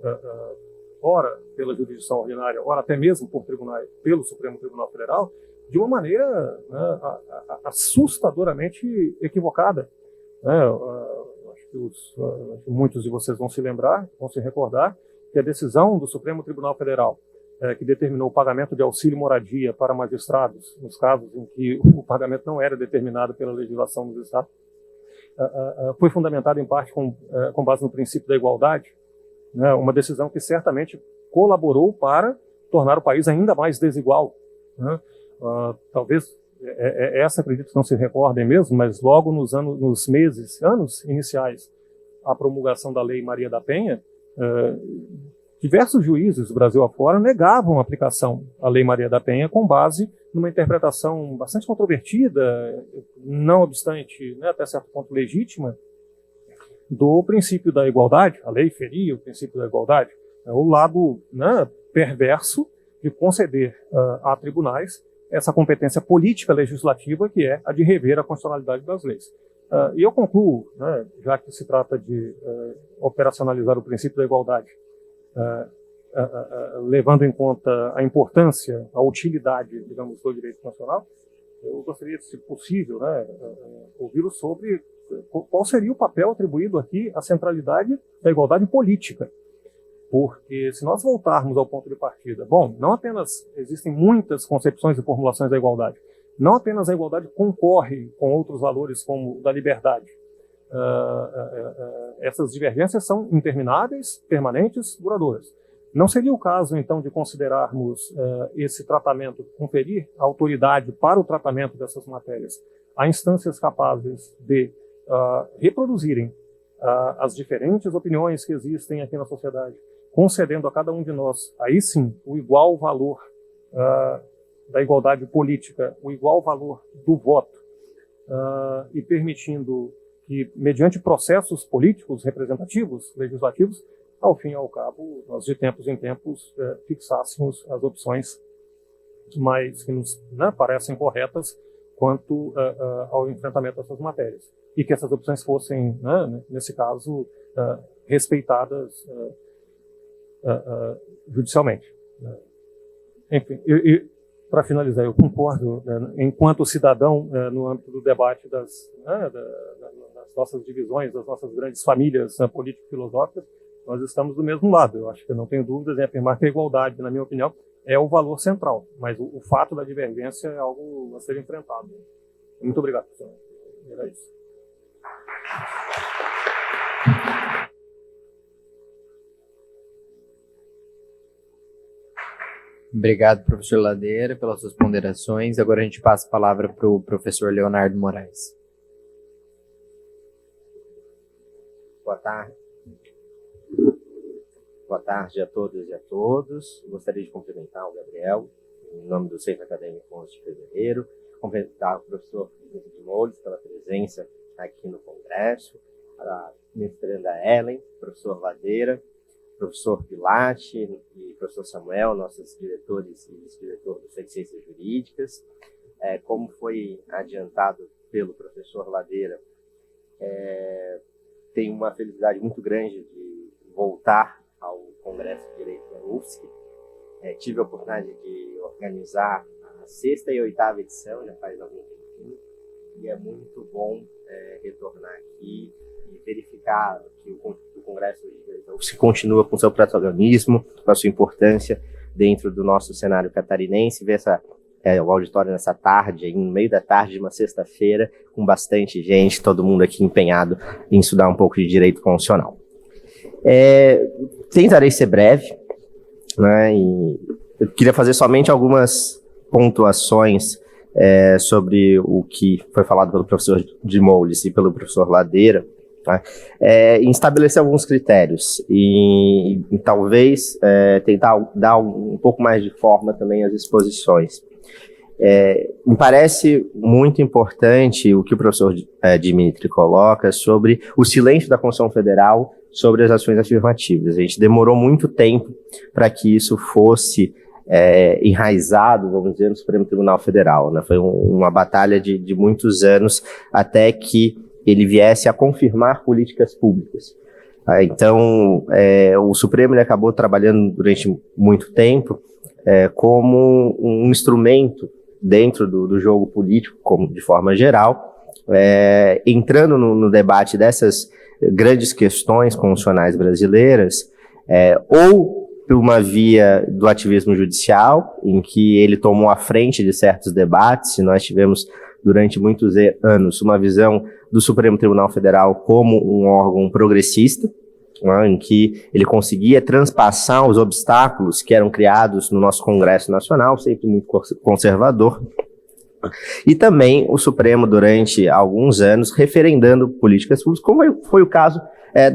ora pela jurisdição ordinária, ora até mesmo por tribunais, pelo Supremo Tribunal Federal, de uma maneira assustadoramente equivocada. Acho que muitos de vocês vão se lembrar, vão se recordar, que a decisão do Supremo Tribunal Federal, que determinou o pagamento de auxílio moradia para magistrados, nos casos em que o pagamento não era determinado pela legislação dos estados, foi fundamentada em parte com base no princípio da igualdade, né, uma decisão que certamente colaborou para tornar o país ainda mais desigual, né? Talvez essa, acredito que não se recordem mesmo, mas logo nos anos iniciais à promulgação da Lei Maria da Penha, diversos juízes do Brasil afora negavam a aplicação à Lei Maria da Penha com base numa interpretação bastante controvertida, não obstante, né, até certo ponto legítima, do princípio da igualdade. A lei feria o princípio da igualdade. O lado, né, perverso de conceder a tribunais essa competência política legislativa que é a de rever a constitucionalidade das leis. E eu concluo, né, já que se trata de operacionalizar o princípio da igualdade, levando em conta a importância, a utilidade, digamos, do direito nacional, eu gostaria, se possível, né, ouvi-lo sobre qual seria o papel atribuído aqui à centralidade da igualdade política. Porque se nós voltarmos ao ponto de partida, bom, não apenas existem muitas concepções e formulações da igualdade, não apenas a igualdade concorre com outros valores como o da liberdade. Essas divergências são intermináveis, permanentes, duradouras. Não seria o caso, então, de considerarmos esse tratamento, conferir autoridade para o tratamento dessas matérias a instâncias capazes de reproduzirem as diferentes opiniões que existem aqui na sociedade, concedendo a cada um de nós, aí sim, o igual valor da igualdade política, o igual valor do voto, e permitindo que, mediante processos políticos representativos, legislativos, ao fim e ao cabo, nós de tempos em tempos fixássemos as opções mais que nos, né, parecem corretas quanto ao enfrentamento dessas matérias. E que essas opções fossem, né, nesse caso, respeitadas judicialmente. Enfim, para finalizar, eu concordo, enquanto cidadão, no âmbito do debate das nossas divisões, das nossas grandes famílias político-filosóficas, nós estamos do mesmo lado. Eu acho que eu não tenho dúvidas em afirmar que a igualdade, na minha opinião, é o valor central, mas o fato da divergência é algo a ser enfrentado. Muito obrigado, professor. Era isso. Obrigado, professor Ladeira, pelas suas ponderações. Agora a gente passa a palavra para o professor Leonardo Moraes. Boa tarde. Boa tarde a todas e a todos. Gostaria de cumprimentar o Gabriel, em nome do Centro Acadêmico 11 de Fevereiro, cumprimentar o professor Vinícius de Moldes pela presença aqui no Congresso, a mestranda Ellen, professor Ladeira, professor Pilate e professor Samuel, nossos diretores e vice-diretor do Centro de Ciências Jurídicas. Como foi adiantado pelo professor Ladeira, tenho uma felicidade muito grande de voltar ao Congresso de Direito da UFSC. Tive a oportunidade de organizar a 6ª e 8ª edição, já faz algum tempo, e é muito bom retornar aqui e verificar que o Congresso de Direito da UFSC continua com seu protagonismo, com a sua importância dentro do nosso cenário catarinense, ver o auditório nessa tarde, aí, no meio da tarde de uma sexta-feira, com bastante gente, todo mundo aqui empenhado em estudar um pouco de direito constitucional. Tentarei ser breve, né, e eu queria fazer somente algumas pontuações sobre o que foi falado pelo professor de Moldes e pelo professor Ladeira, tá? Em estabelecer alguns critérios e talvez tentar dar um pouco mais de forma também às exposições. Me parece muito importante o que o professor Dimitri coloca sobre o silêncio da Constituição Federal sobre as ações afirmativas. A gente demorou muito tempo para que isso fosse enraizado, vamos dizer, no Supremo Tribunal Federal, né? Foi uma batalha de muitos anos até que ele viesse a confirmar políticas públicas. Então, o Supremo ele acabou trabalhando durante muito tempo como um instrumento dentro do jogo político, de forma geral, entrando no debate dessas grandes questões constitucionais brasileiras, ou por uma via do ativismo judicial, em que ele tomou a frente de certos debates, e nós tivemos durante muitos anos uma visão do Supremo Tribunal Federal como um órgão progressista, né, em que ele conseguia transpassar os obstáculos que eram criados no nosso Congresso Nacional, sempre muito conservador, e também o Supremo, durante alguns anos, referendando políticas públicas, como foi o caso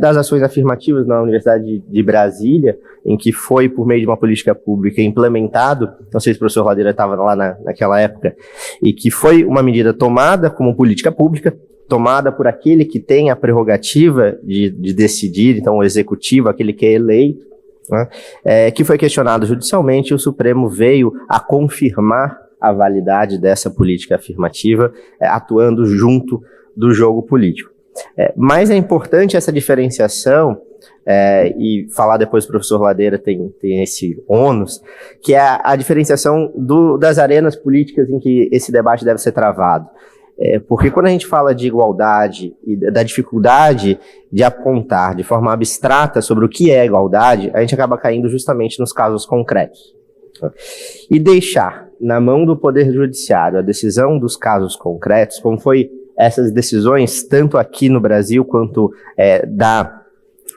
das ações afirmativas na Universidade de Brasília, em que foi, por meio de uma política pública, implementado, não sei se o professor Ladeira estava lá naquela época, e que foi uma medida tomada como política pública, tomada por aquele que tem a prerrogativa de decidir, então o executivo, aquele que é eleito, né, que foi questionado judicialmente, e o Supremo veio a confirmar a validade dessa política afirmativa, atuando junto do jogo político. Mas é importante essa diferenciação, e falar depois o professor Ladeira tem esse ônus, que é a diferenciação das arenas políticas em que esse debate deve ser travado. Porque quando a gente fala de igualdade e da dificuldade de apontar de forma abstrata sobre o que é igualdade, a gente acaba caindo justamente nos casos concretos. E deixar na mão do Poder Judiciário a decisão dos casos concretos, como foi essas decisões, tanto aqui no Brasil quanto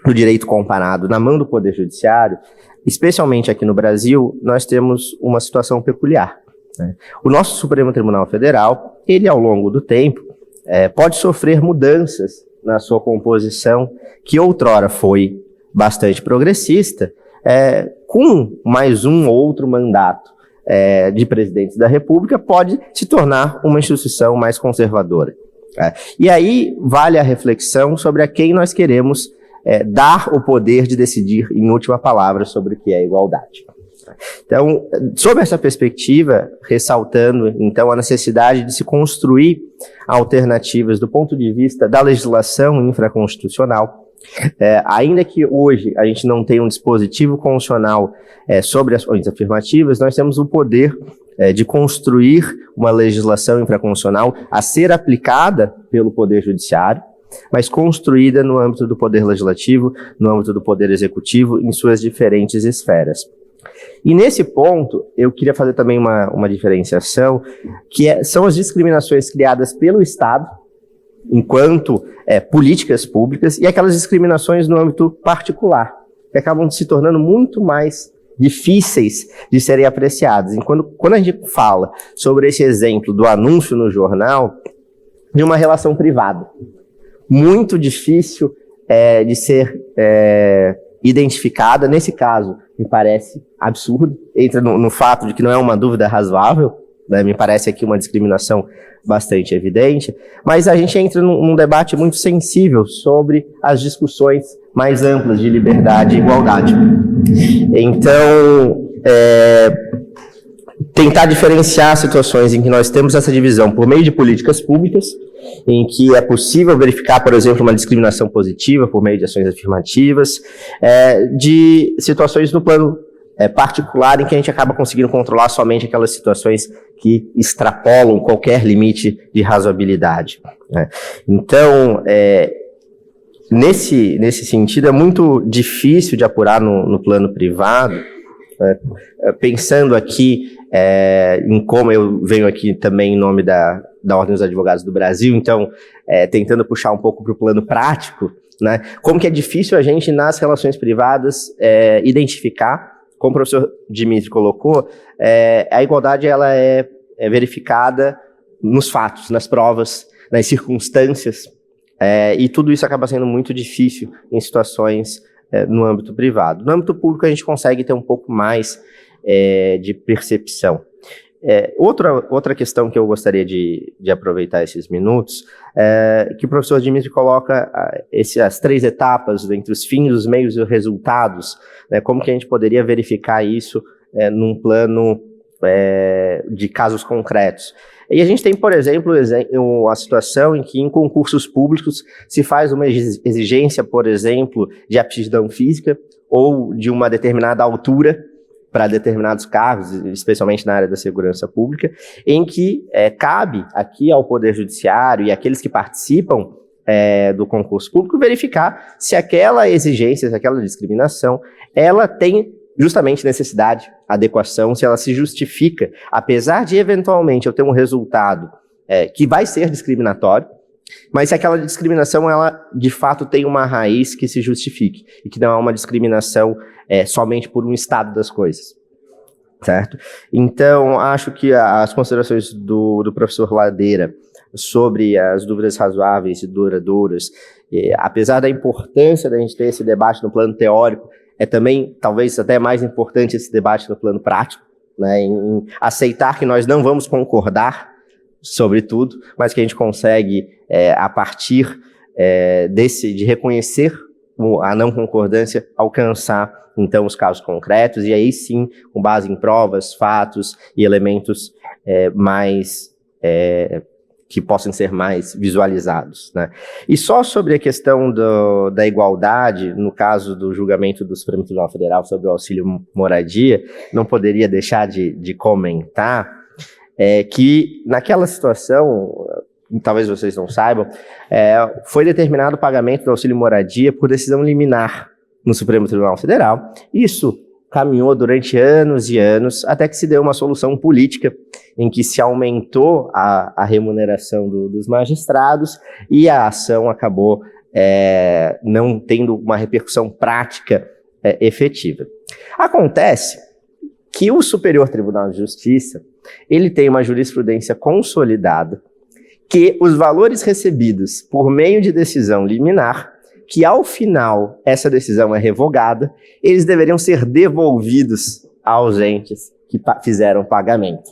do direito comparado, na mão do Poder Judiciário, especialmente aqui no Brasil, nós temos uma situação peculiar. O nosso Supremo Tribunal Federal, ele ao longo do tempo, pode sofrer mudanças na sua composição, que outrora foi bastante progressista, com mais um ou outro mandato de presidentes da República, pode se tornar uma instituição mais conservadora. E aí vale a reflexão sobre a quem nós queremos dar o poder de decidir, em última palavra, sobre o que é igualdade. Então, sob essa perspectiva, ressaltando então a necessidade de se construir alternativas do ponto de vista da legislação infraconstitucional, ainda que hoje a gente não tenha um dispositivo constitucional sobre ações afirmativas, nós temos o poder de construir uma legislação infraconstitucional a ser aplicada pelo Poder Judiciário, mas construída no âmbito do Poder Legislativo, no âmbito do Poder Executivo, em suas diferentes esferas. E nesse ponto, eu queria fazer também uma diferenciação, são as discriminações criadas pelo Estado, enquanto políticas públicas, e aquelas discriminações no âmbito particular, que acabam se tornando muito mais difíceis de serem apreciadas. E quando a gente fala sobre esse exemplo do anúncio no jornal, de uma relação privada, muito difícil de ser identificada, nesse caso, me parece absurdo, entra no fato de que não é uma dúvida razoável, né, me parece aqui uma discriminação bastante evidente, mas a gente entra num debate muito sensível sobre as discussões mais amplas de liberdade e igualdade. Então, tentar diferenciar situações em que nós temos essa divisão por meio de políticas públicas, em que é possível verificar, por exemplo, uma discriminação positiva por meio de ações afirmativas, de situações no plano particular em que a gente acaba conseguindo controlar somente aquelas situações que extrapolam qualquer limite de razoabilidade, né? Então, nesse sentido, é muito difícil de apurar no plano privado, pensando aqui em como eu venho aqui também em nome da Ordem dos Advogados do Brasil, então, tentando puxar um pouco para o plano prático, né, como que é difícil a gente, nas relações privadas, identificar, como o professor Dimitri colocou, a igualdade ela é verificada nos fatos, nas provas, nas circunstâncias, e tudo isso acaba sendo muito difícil em situações no âmbito privado. No âmbito público a gente consegue ter um pouco mais de percepção. Outra questão que eu gostaria de aproveitar esses minutos, que o professor Dimitri coloca as 3 etapas entre os fins, os meios e os resultados, né, como que a gente poderia verificar isso num plano de casos concretos. E a gente tem, por exemplo, a situação em que em concursos públicos se faz uma exigência, por exemplo, de aptidão física ou de uma determinada altura para determinados cargos, especialmente na área da segurança pública, em que cabe aqui ao Poder Judiciário e aqueles que participam do concurso público verificar se aquela exigência, se aquela discriminação, ela tem justamente necessidade, adequação, se ela se justifica, apesar de eventualmente eu ter um resultado que vai ser discriminatório, mas se aquela discriminação, ela de fato tem uma raiz que se justifique, e que não é uma discriminação somente por um estado das coisas, certo? Então, acho que as considerações do professor Ladeira sobre as dúvidas razoáveis e duradouras, apesar da importância da gente ter esse debate no plano teórico, também, talvez, até mais importante esse debate no plano prático, né, em aceitar que nós não vamos concordar sobre tudo, mas que a gente consegue, a partir de reconhecer a não concordância, alcançar, então, os casos concretos, e aí sim, com base em provas, fatos e elementos que possam ser mais visualizados, né? E só sobre a questão da igualdade, no caso do julgamento do Supremo Tribunal Federal sobre o auxílio moradia, não poderia deixar de comentar que naquela situação, talvez vocês não saibam, foi determinado o pagamento do auxílio moradia por decisão liminar no Supremo Tribunal Federal. Isso caminhou durante anos e anos, até que se deu uma solução política em que se aumentou a remuneração dos magistrados e a ação acabou não tendo uma repercussão prática efetiva. Acontece que o Superior Tribunal de Justiça, ele tem uma jurisprudência consolidada que os valores recebidos por meio de decisão liminar, que ao final essa decisão é revogada, eles deveriam ser devolvidos aos entes que fizeram o pagamento.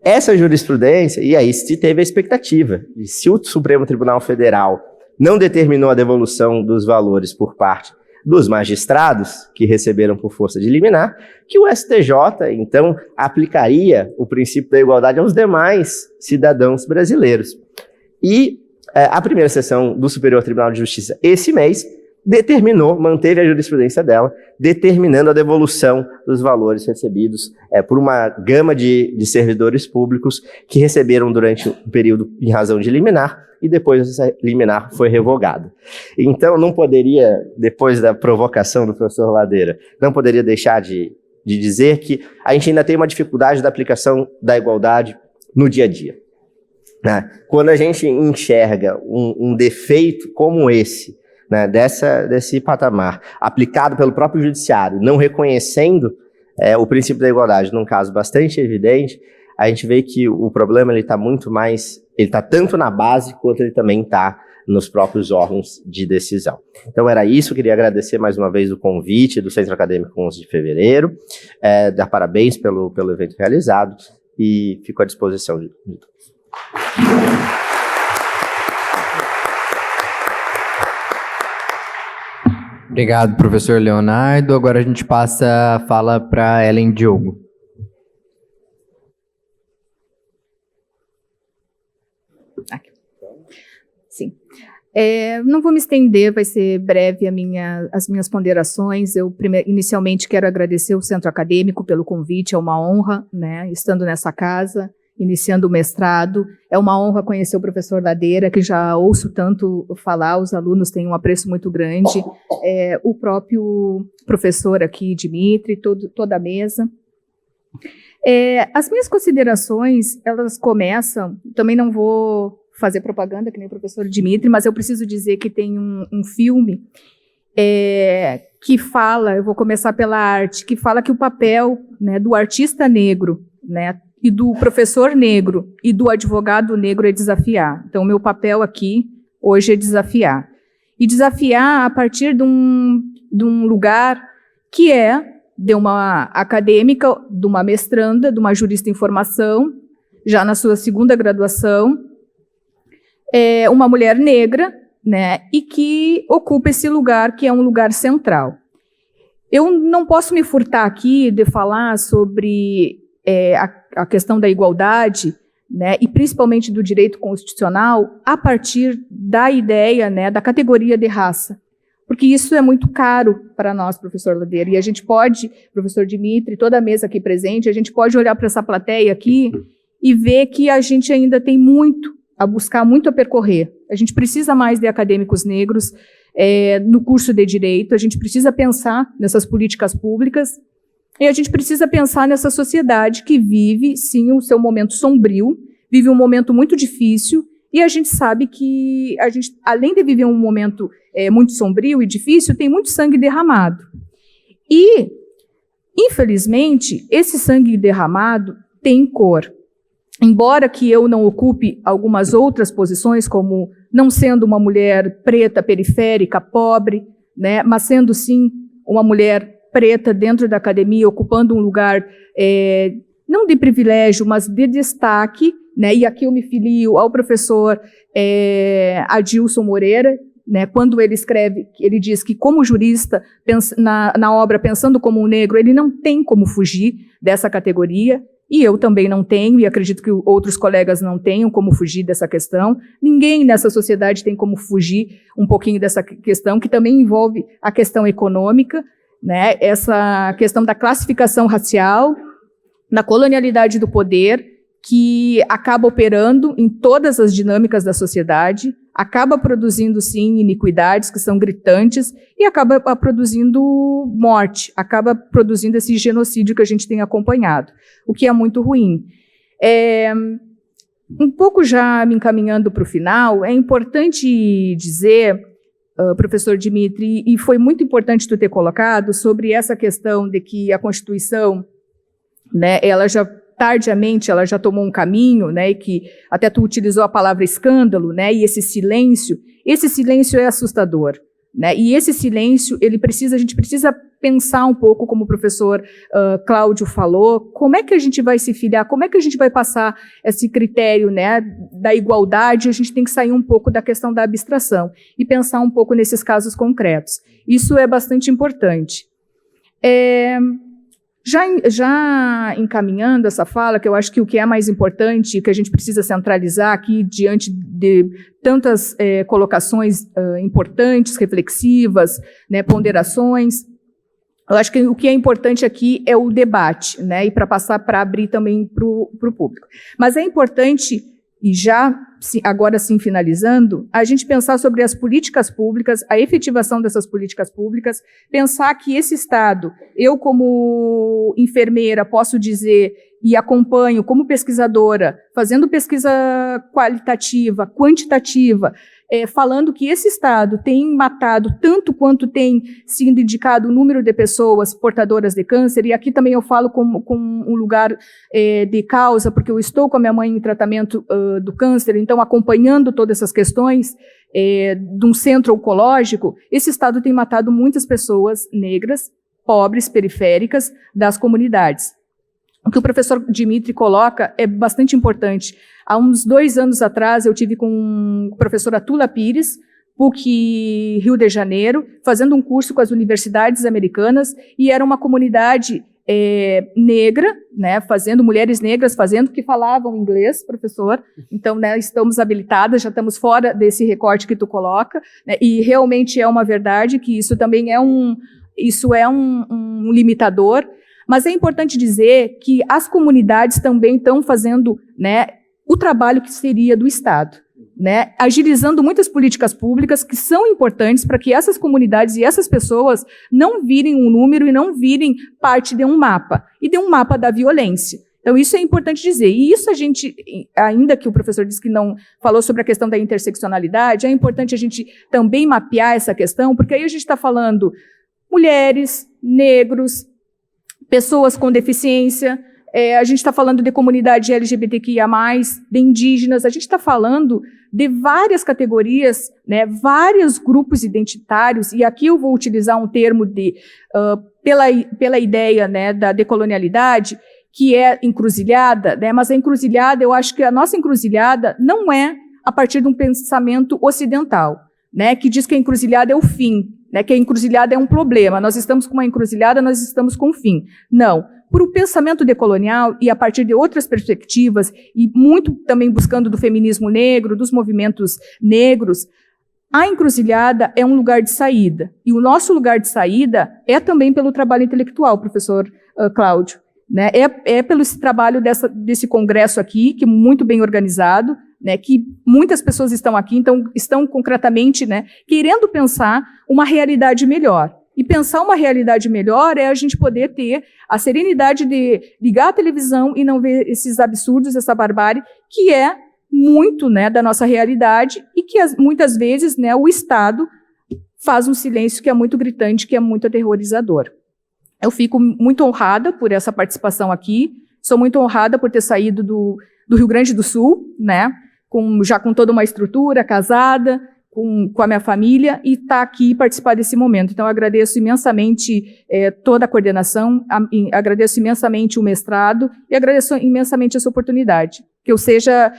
Essa jurisprudência, e aí se teve a expectativa, de se o Supremo Tribunal Federal não determinou a devolução dos valores por parte dos magistrados que receberam por força de liminar, que o STJ, então, aplicaria o princípio da igualdade aos demais cidadãos brasileiros. E a primeira sessão do Superior Tribunal de Justiça esse mês manteve a jurisprudência dela, determinando a devolução dos valores recebidos por uma gama de servidores públicos que receberam durante o período em razão de liminar, e depois essa liminar foi revogada. Então, não poderia, depois da provocação do professor Ladeira, não poderia deixar de de dizer que a gente ainda tem uma dificuldade da aplicação da igualdade no dia a dia. Né? Quando a gente enxerga um defeito como esse, né, desse patamar, aplicado pelo próprio judiciário, não reconhecendo o princípio da igualdade, num caso bastante evidente, a gente vê que o problema ele está tanto na base quanto ele também está nos próprios órgãos de decisão. Então era isso, queria agradecer mais uma vez o convite do Centro Acadêmico 11 de Fevereiro, dar parabéns pelo evento realizado e fico à disposição de todos. Obrigado, professor Leonardo. Agora a gente passa a fala para Ellen Diogo. Sim. Não vou me estender, vai ser breve as minhas ponderações. Eu inicialmente quero agradecer o Centro Acadêmico pelo convite, é uma honra, né, estando nessa casa, iniciando o mestrado. É uma honra conhecer o professor Ladeira, que já ouço tanto falar, os alunos têm um apreço muito grande. O próprio professor aqui, Dimitri, toda a mesa. As minhas considerações, elas começam, também não vou fazer propaganda, que nem o professor Dimitri, mas eu preciso dizer que tem um filme que fala, eu vou começar pela arte, que fala que o papel, né, do artista negro, né, e do professor negro e do advogado negro é desafiar. Então, o meu papel aqui hoje é desafiar. E desafiar a partir de um lugar que de uma acadêmica, de uma mestranda, de uma jurista em formação, já na sua segunda graduação, uma mulher negra, né, e que ocupa esse lugar que é um lugar central. Eu não posso me furtar aqui de falar sobre a questão da igualdade, né, e principalmente do direito constitucional, a partir da ideia, né, da categoria de raça. Porque isso é muito caro para nós, professor Ladeira, e a gente pode, professor Dimitri, toda a mesa aqui presente, a gente pode olhar para essa plateia aqui e ver que a gente ainda tem muito a buscar, muito a percorrer. A gente precisa mais de acadêmicos negros no curso de Direito, a gente precisa pensar nessas políticas públicas, e a gente precisa pensar nessa sociedade que vive, sim, o seu momento sombrio, vive um momento muito difícil, e a gente sabe que a gente, além de viver um momento muito sombrio e difícil, tem muito sangue derramado. E, infelizmente, esse sangue derramado tem cor. Embora que eu não ocupe algumas outras posições, como não sendo uma mulher preta, periférica, pobre, né, mas sendo, sim, uma mulher preta dentro da academia, ocupando um lugar não de privilégio, mas de destaque, né, e aqui eu me filio ao professor Adilson Moreira, né, quando ele escreve, ele diz que como jurista, na obra Pensando como um Negro, ele não tem como fugir dessa categoria, e eu também não tenho, e acredito que outros colegas não tenham como fugir dessa questão. Ninguém nessa sociedade tem como fugir um pouquinho dessa questão, que também envolve a questão econômica, né, essa questão da classificação racial, da colonialidade do poder, que acaba operando em todas as dinâmicas da sociedade, acaba produzindo, sim, iniquidades que são gritantes e acaba produzindo morte, acaba produzindo esse genocídio que a gente tem acompanhado, o que é muito ruim. Um pouco já me encaminhando para o final, é importante dizer, professor Dimitri, e foi muito importante tu ter colocado sobre essa questão de que a Constituição, né, ela já tardiamente, ela já tomou um caminho, né, e que até tu utilizou a palavra escândalo, né, e esse silêncio é assustador, né, e esse silêncio, a gente precisa pensar um pouco, como o professor Cláudio falou, como é que a gente vai se filiar, como é que a gente vai passar esse critério, né, da igualdade, a gente tem que sair um pouco da questão da abstração e pensar um pouco nesses casos concretos. Isso é bastante importante. Já encaminhando essa fala, que eu acho que o que é mais importante, que a gente precisa centralizar aqui diante de tantas colocações importantes, reflexivas, né, ponderações, eu acho que o que é importante aqui é o debate, né, e para abrir também para o público. Mas é importante e já agora sim finalizando, a gente pensar sobre as políticas públicas, a efetivação dessas políticas públicas, pensar que esse Estado, eu como enfermeira posso dizer e acompanho como pesquisadora, fazendo pesquisa qualitativa, quantitativa, falando que esse Estado tem matado tanto quanto tem sido indicado o número de pessoas portadoras de câncer, e aqui também eu falo com um lugar de causa, porque eu estou com a minha mãe em tratamento do câncer, então acompanhando todas essas questões de um centro oncológico, esse Estado tem matado muitas pessoas negras, pobres, periféricas das comunidades. O que o professor Dimitri coloca é bastante importante. Há uns 2 anos atrás, eu tive com a professora Tula Pires, PUC Rio de Janeiro, fazendo um curso com as universidades americanas, e era uma comunidade negra, né, mulheres negras fazendo, que falavam inglês, professor. Então, né, estamos habilitadas, já estamos fora desse recorte que tu coloca, né, e realmente é uma verdade que isso também é um limitador. Mas é importante dizer que as comunidades também estão fazendo, né, o trabalho que seria do Estado, né, agilizando muitas políticas públicas que são importantes para que essas comunidades e essas pessoas não virem um número e não virem parte de um mapa, e de um mapa da violência. Então, isso é importante dizer. E isso a gente, ainda que o professor disse que não falou sobre a questão da interseccionalidade, é importante a gente também mapear essa questão, porque aí a gente está falando mulheres, negros, pessoas com deficiência, a gente está falando de comunidade LGBTQIA+, de indígenas, a gente está falando de várias categorias, né, vários grupos identitários, e aqui eu vou utilizar um termo pela ideia, né, da decolonialidade, que é encruzilhada, né, mas a encruzilhada, eu acho que a nossa encruzilhada não é a partir de um pensamento ocidental, né, que diz que a encruzilhada é o fim, né, que a encruzilhada é um problema, nós estamos com uma encruzilhada, nós estamos com um fim. Não. Por um pensamento decolonial e a partir de outras perspectivas, e muito também buscando do feminismo negro, dos movimentos negros, a encruzilhada é um lugar de saída. E o nosso lugar de saída é também pelo trabalho intelectual, professor Cláudio, né, é pelo esse trabalho desse congresso aqui, que é muito bem organizado, né, que muitas pessoas estão aqui, então estão concretamente, né, querendo pensar uma realidade melhor. E pensar uma realidade melhor é a gente poder ter a serenidade de ligar a televisão e não ver esses absurdos, essa barbárie, que é muito, né, da nossa realidade e que muitas vezes, né, o Estado faz um silêncio que é muito gritante, que é muito aterrorizador. Eu fico muito honrada por essa participação aqui, sou muito honrada por ter saído do Rio Grande do Sul, né, já com toda uma estrutura, casada, com a minha família, e estar aqui e participar desse momento. Então, eu agradeço imensamente toda a coordenação, agradeço imensamente o mestrado e agradeço imensamente essa oportunidade. Que eu seja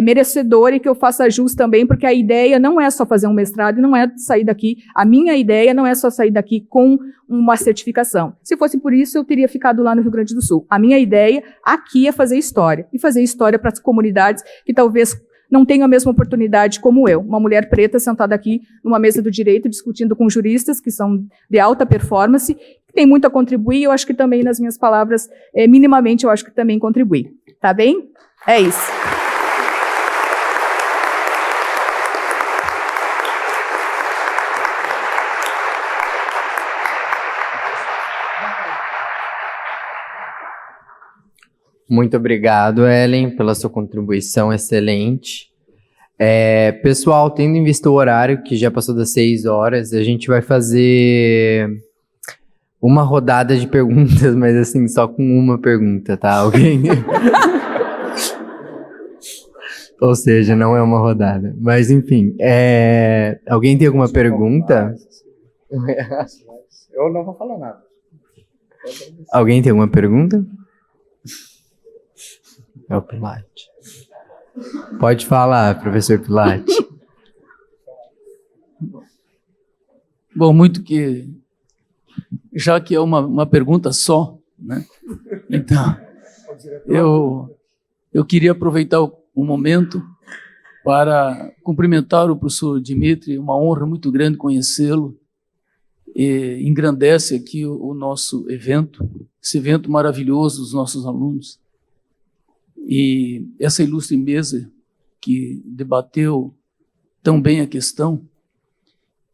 merecedora e que eu faça jus também, porque a ideia não é só fazer um mestrado e não é sair daqui. A minha ideia não é só sair daqui com uma certificação. Se fosse por isso, eu teria ficado lá no Rio Grande do Sul. A minha ideia aqui é fazer história, e fazer história para as comunidades que talvez não tenham a mesma oportunidade como eu, uma mulher preta sentada aqui numa mesa do direito, discutindo com juristas que são de alta performance, que tem muito a contribuir, e eu acho que também nas minhas palavras, minimamente, eu acho que também contribui. Tá bem? É isso. Muito obrigado, Ellen, pela sua contribuição excelente. Pessoal, tendo em vista o horário, que já passou das 6 horas, a gente vai fazer uma rodada de perguntas, mas assim, só com uma pergunta, tá? Alguém... Ou seja, não é uma rodada. Mas, enfim, alguém tem alguma pergunta? Eu não vou falar nada. Alguém tem alguma pergunta? É o Pilate. Pode falar, professor Pilate. Bom, já que é uma pergunta só, né? Então, eu queria aproveitar o momento para cumprimentar o professor Dimitri, uma honra muito grande conhecê-lo, e engrandece aqui o nosso evento, esse evento maravilhoso dos nossos alunos. E essa ilustre mesa que debateu tão bem a questão.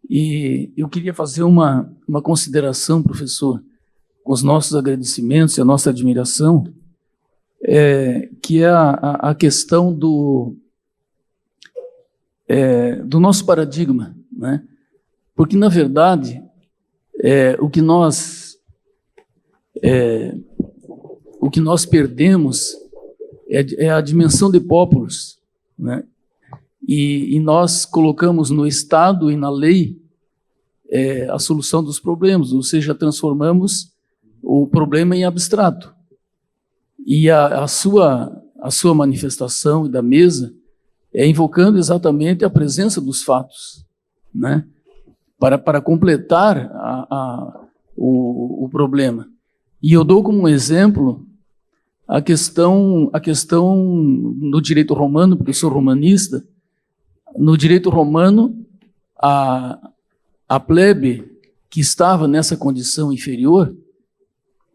E eu queria fazer uma consideração, professor, com os nossos agradecimentos e a nossa admiração, que é a questão do nosso paradigma, né? Porque, na verdade, o que nós perdemos é a dimensão de povos, né? E nós colocamos no Estado e na lei a solução dos problemas, ou seja, transformamos o problema em abstrato. E a sua manifestação e da mesa é invocando exatamente a presença dos fatos, né? Para completar o problema. E eu dou como um exemplo a questão no direito romano, porque eu sou romanista. No direito romano, a plebe que estava nessa condição inferior,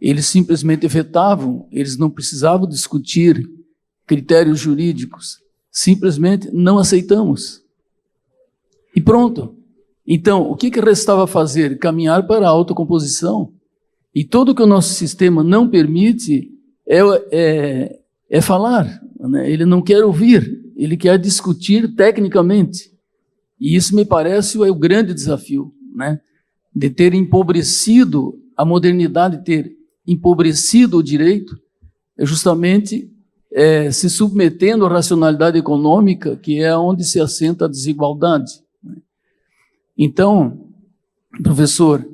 eles simplesmente vetavam, eles não precisavam discutir critérios jurídicos, simplesmente não aceitamos. E pronto. Então, o que restava fazer? Caminhar para a autocomposição. E tudo o que o nosso sistema não permite é falar, né? Ele não quer ouvir, ele quer discutir tecnicamente. E isso me parece o grande desafio, né? De ter empobrecido a modernidade, ter empobrecido o direito, é justamente se submetendo à racionalidade econômica, que é onde se assenta a desigualdade. Então, professor,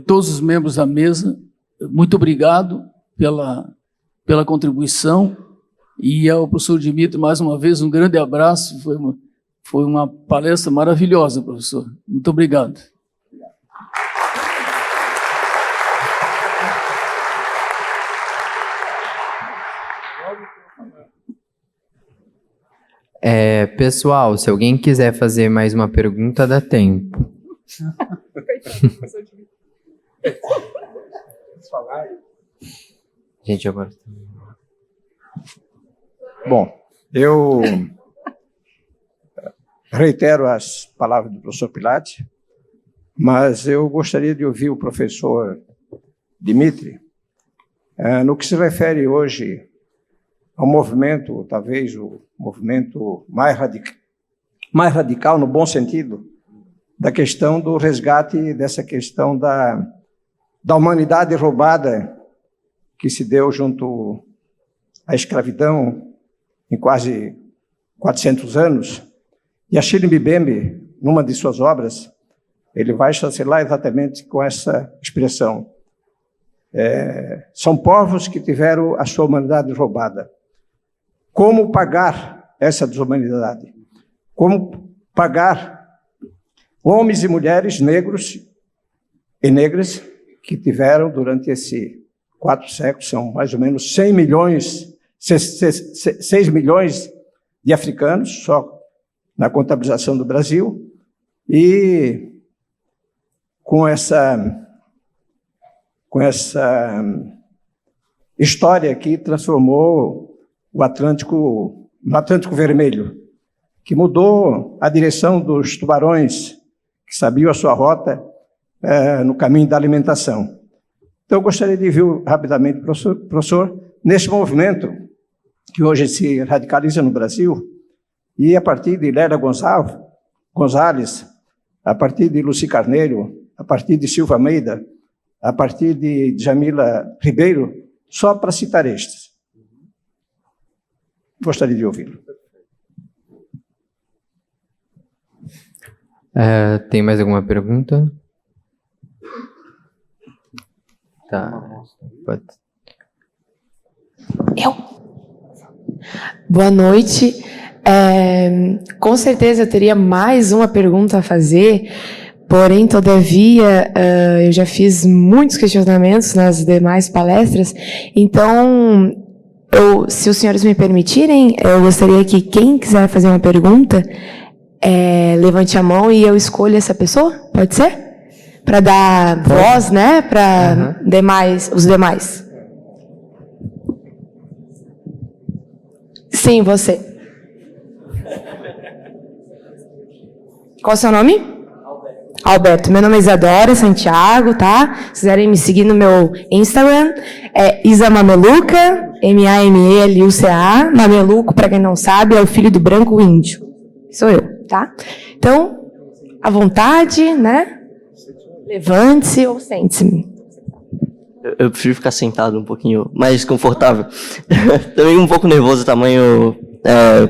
todos os membros da mesa, muito obrigado pela contribuição, e ao professor Dimitri, mais uma vez, um grande abraço, foi uma palestra maravilhosa, professor. Muito obrigado. Pessoal, se alguém quiser fazer mais uma pergunta, dá tempo. Gente, agora... Bom, eu reitero as palavras do professor Pilate, mas eu gostaria de ouvir o professor Dimitri no que se refere hoje ao movimento, talvez o movimento mais radical, no bom sentido, da questão do resgate dessa questão da humanidade roubada que se deu junto à escravidão em quase 400 anos. E Achille Mbembe, numa de suas obras, ele vai chancelar exatamente com essa expressão. São povos que tiveram a sua humanidade roubada. Como pagar essa desumanidade? Como pagar homens e mulheres negros e negras que tiveram durante esses 4 séculos, são mais ou menos 6 milhões de africanos, só na contabilização do Brasil, e com essa história que transformou o Atlântico no Atlântico Vermelho, que mudou a direção dos tubarões que sabiam a sua rota no caminho da alimentação. Então, eu gostaria de ouvir rapidamente, professor, nesse movimento que hoje se radicaliza no Brasil, e a partir de Lélia Gonzalez, a partir de Luci Carneiro, a partir de Silva Almeida, a partir de Jamila Ribeiro, só para citar estes. Gostaria de ouvi-lo. Tem mais alguma pergunta? Tá. Pode. Boa noite. Com certeza eu teria mais uma pergunta a fazer, porém, todavia, eu já fiz muitos questionamentos nas demais palestras, então, se os senhores me permitirem, eu gostaria que quem quiser fazer uma pergunta, levante a mão e eu escolho essa pessoa, pode ser? Para dar voz, né, para os demais. Sim, você. Qual é o seu nome? Alberto. Meu nome é Isadora Santiago, tá? Se quiserem me seguir no meu Instagram, é Isa Mameluca, Mameluca. Mameluco, para quem não sabe, é o filho do branco índio. Sou eu, tá? Então, à vontade, né? Levante-se ou sente-se. Eu prefiro ficar sentado um pouquinho mais confortável. Também um pouco nervoso o tamanho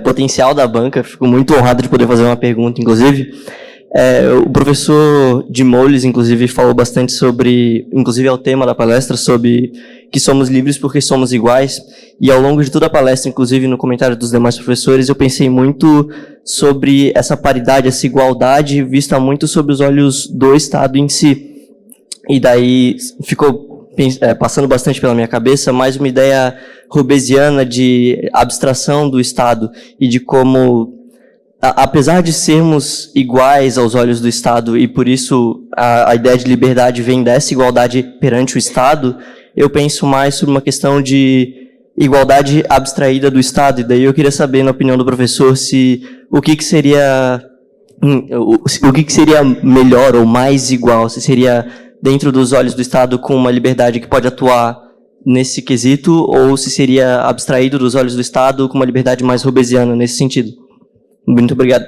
potencial da banca. Fico muito honrado de poder fazer uma pergunta, inclusive. O professor de Moles, inclusive, falou bastante sobre, inclusive é o tema da palestra, sobre que somos livres porque somos iguais. E ao longo de toda a palestra, inclusive no comentário dos demais professores, eu pensei muito sobre essa paridade, essa igualdade, vista muito sob os olhos do Estado em si. E daí ficou passando bastante pela minha cabeça mais uma ideia robesiana de abstração do Estado e de como, apesar de sermos iguais aos olhos do Estado e por isso a ideia de liberdade vem dessa igualdade perante o Estado, eu penso mais sobre uma questão de igualdade abstraída do Estado. E daí eu queria saber, na opinião do professor, o que seria melhor ou mais igual, se seria dentro dos olhos do Estado com uma liberdade que pode atuar nesse quesito, ou se seria abstraído dos olhos do Estado com uma liberdade mais robesiana nesse sentido. Muito obrigado.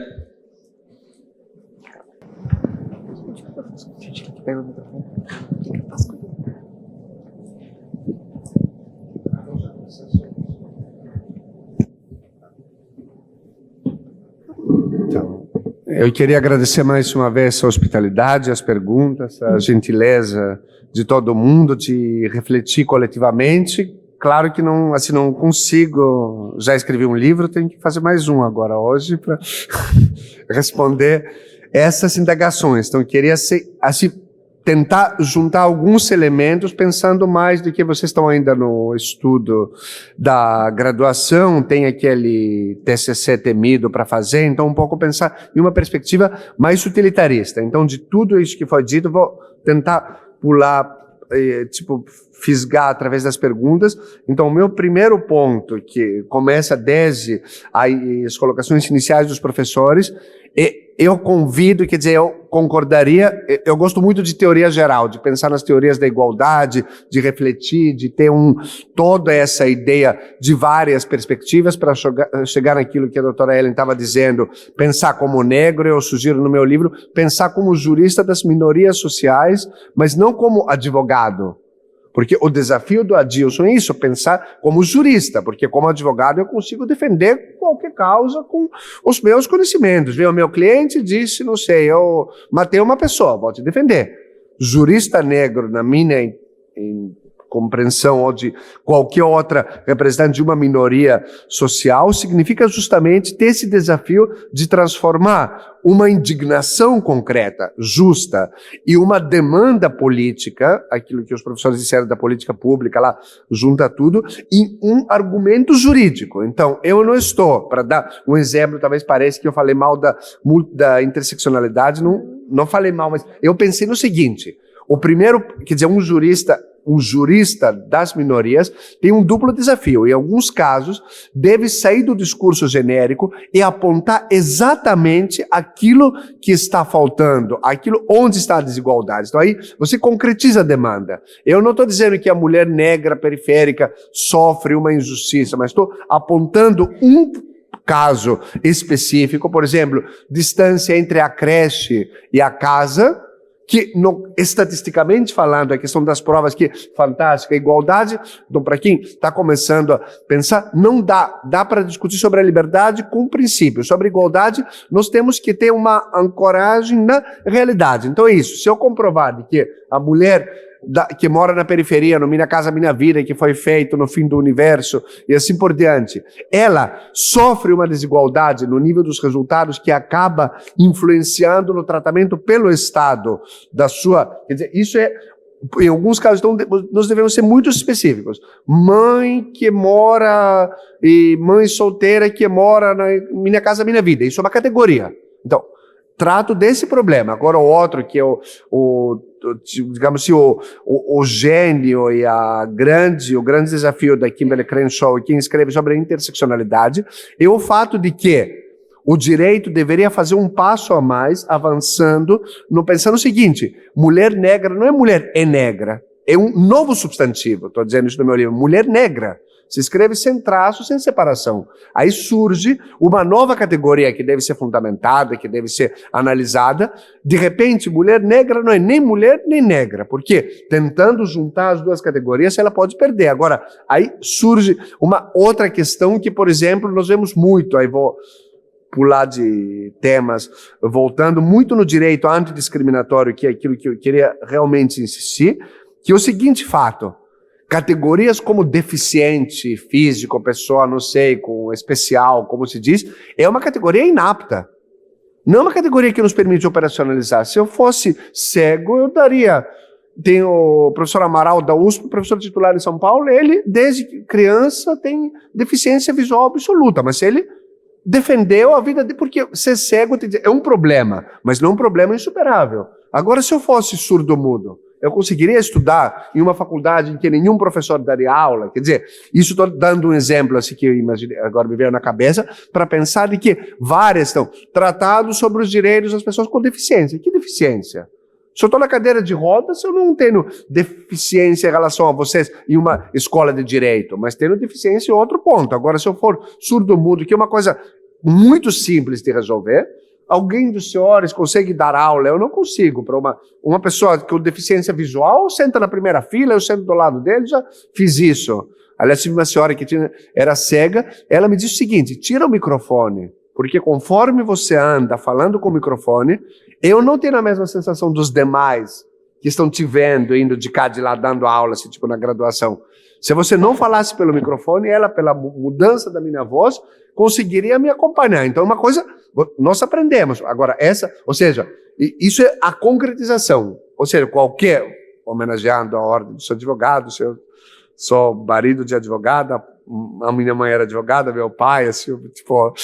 Então, eu queria agradecer mais uma vez a hospitalidade, as perguntas, a gentileza de todo mundo de refletir coletivamente. Claro que não, assim, não consigo, já escrevi um livro, tenho que fazer mais um agora hoje para responder essas indagações. Então, eu queria assim, tentar juntar alguns elementos, pensando mais do que vocês estão ainda no estudo da graduação, tem aquele TCC temido para fazer, então um pouco pensar em uma perspectiva mais utilitarista. Então, de tudo isso que foi dito, vou tentar pular, fisgar através das perguntas. Então, o meu primeiro ponto, que começa desde as colocações iniciais dos professores, eu convido, quer dizer, eu concordaria, eu gosto muito de teoria geral, de pensar nas teorias da igualdade, de refletir, de ter toda essa ideia de várias perspectivas para chegar naquilo que a doutora Ellen estava dizendo, pensar como negro, eu sugiro no meu livro, pensar como jurista das minorias sociais, mas não como advogado. Porque o desafio do Adilson é isso, pensar como jurista, porque como advogado eu consigo defender qualquer causa com os meus conhecimentos. O meu cliente disse, não sei, eu matei uma pessoa, vou te defender. Jurista negro, na minha compreensão, ou de qualquer outra representante de uma minoria social, significa justamente ter esse desafio de transformar uma indignação concreta, justa, e uma demanda política, aquilo que os professores disseram da política pública, lá junta tudo, em um argumento jurídico. Então, eu não estou, para dar um exemplo, talvez pareça que eu falei mal da interseccionalidade, não falei mal, mas eu pensei no seguinte, o primeiro, quer dizer, um jurista das minorias tem um duplo desafio. Em alguns casos, deve sair do discurso genérico e apontar exatamente aquilo que está faltando, aquilo onde está a desigualdade. Então aí você concretiza a demanda. Eu não estou dizendo que a mulher negra periférica sofre uma injustiça, mas estou apontando um caso específico, por exemplo, distância entre a creche e a casa, que, estatisticamente falando, a questão das provas, que é fantástica, a igualdade, então, para quem está começando a pensar, não dá para discutir sobre a liberdade com princípios. Sobre a igualdade, nós temos que ter uma ancoragem na realidade. Então é isso, se eu comprovar de que a mulher que mora na periferia, no Minha Casa Minha Vida, que foi feito no fim do universo, e assim por diante, ela sofre uma desigualdade no nível dos resultados que acaba influenciando no tratamento pelo Estado da sua... Quer dizer, isso é... Em alguns casos, então, nós devemos ser muito específicos. Mãe solteira que mora na Minha Casa Minha Vida, isso é uma categoria. Então, trato desse problema. Agora, o outro, que é digamos assim, o gênio e o grande desafio da Kimberly Crenshaw, e quem escreve sobre a interseccionalidade, é o fato de que o direito deveria fazer um passo a mais, avançando, pensando o seguinte: mulher negra não é mulher é negra, é um novo substantivo. Estou dizendo isso no meu livro: mulher negra. Se escreve sem traço, sem separação. Aí surge uma nova categoria que deve ser fundamentada, que deve ser analisada. De repente, mulher negra não é nem mulher nem negra, porque tentando juntar as duas categorias, ela pode perder. Agora, aí surge uma outra questão que, por exemplo, nós vemos muito, aí vou pular de temas, voltando muito no direito antidiscriminatório, que é aquilo que eu queria realmente insistir, que é o seguinte fato: categorias como deficiente físico, pessoa, não sei, com especial, como se diz, é uma categoria inapta. Não é uma categoria que nos permite operacionalizar. Se eu fosse cego, eu daria. Tem o professor Amaral da USP, professor titular em São Paulo, ele, desde criança, tem deficiência visual absoluta, mas ele defendeu a vida dele, porque ser cego é um problema, mas não um problema insuperável. Agora, se eu fosse surdo-mudo, eu conseguiria estudar em uma faculdade em que nenhum professor daria aula? Quer dizer, isso estou dando um exemplo assim que eu imaginei, agora me veio na cabeça, para pensar de que várias estão tratados sobre os direitos das pessoas com deficiência. Que deficiência? Se eu estou na cadeira de rodas, eu não tenho deficiência em relação a vocês em uma escola de direito, mas tenho deficiência em outro ponto. Agora, se eu for surdo-mudo, que é uma coisa muito simples de resolver, alguém dos senhores consegue dar aula? Eu não consigo. Para uma pessoa com deficiência visual, senta na primeira fila, eu sento do lado dele, já fiz isso. Aliás, tive uma senhora que era cega, ela me disse o seguinte: tira o microfone, porque conforme você anda falando com o microfone, eu não tenho a mesma sensação dos demais que estão te vendo, indo de cá, de lá, dando aula, assim, tipo na graduação. Se você não falasse pelo microfone, ela, pela mudança da minha voz, conseguiria me acompanhar. Então, é uma coisa, nós aprendemos. Agora, ou seja, isso é a concretização. Ou seja, homenageando a ordem do seu advogado, eu sou marido de advogada, a minha mãe era advogada, meu pai, assim, tipo,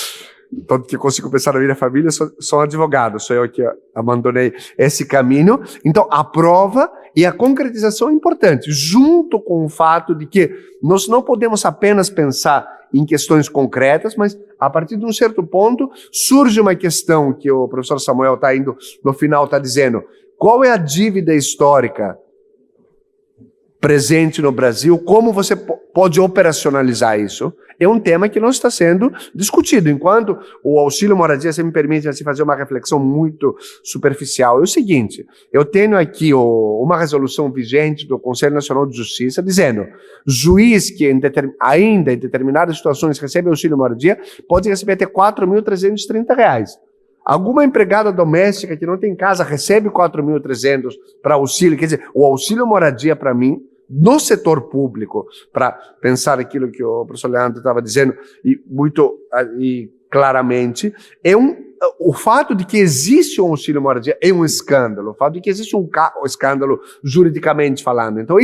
todo que eu consigo pensar na minha família, sou advogado, sou eu que abandonei esse caminho. Então, a prova e a concretização é importante, junto com o fato de que nós não podemos apenas pensar em questões concretas, mas a partir de um certo ponto surge uma questão que o professor Samuel está indo, no final está dizendo: qual é a dívida histórica presente no Brasil, como você pode operacionalizar isso? É um tema que não está sendo discutido, enquanto o auxílio moradia, se me permite assim, fazer uma reflexão muito superficial. É o seguinte: eu tenho aqui uma resolução vigente do Conselho Nacional de Justiça dizendo: juiz que ainda em determinadas situações recebe auxílio moradia pode receber até R$ 4.330. Alguma empregada doméstica que não tem casa recebe 4.300 para auxílio. Quer dizer, o auxílio moradia, para mim, no setor público, para pensar aquilo que o professor Leandro estava dizendo, e claramente, o fato de que existe um auxílio moradia é um escândalo. O fato de que existe um escândalo juridicamente falando. Então,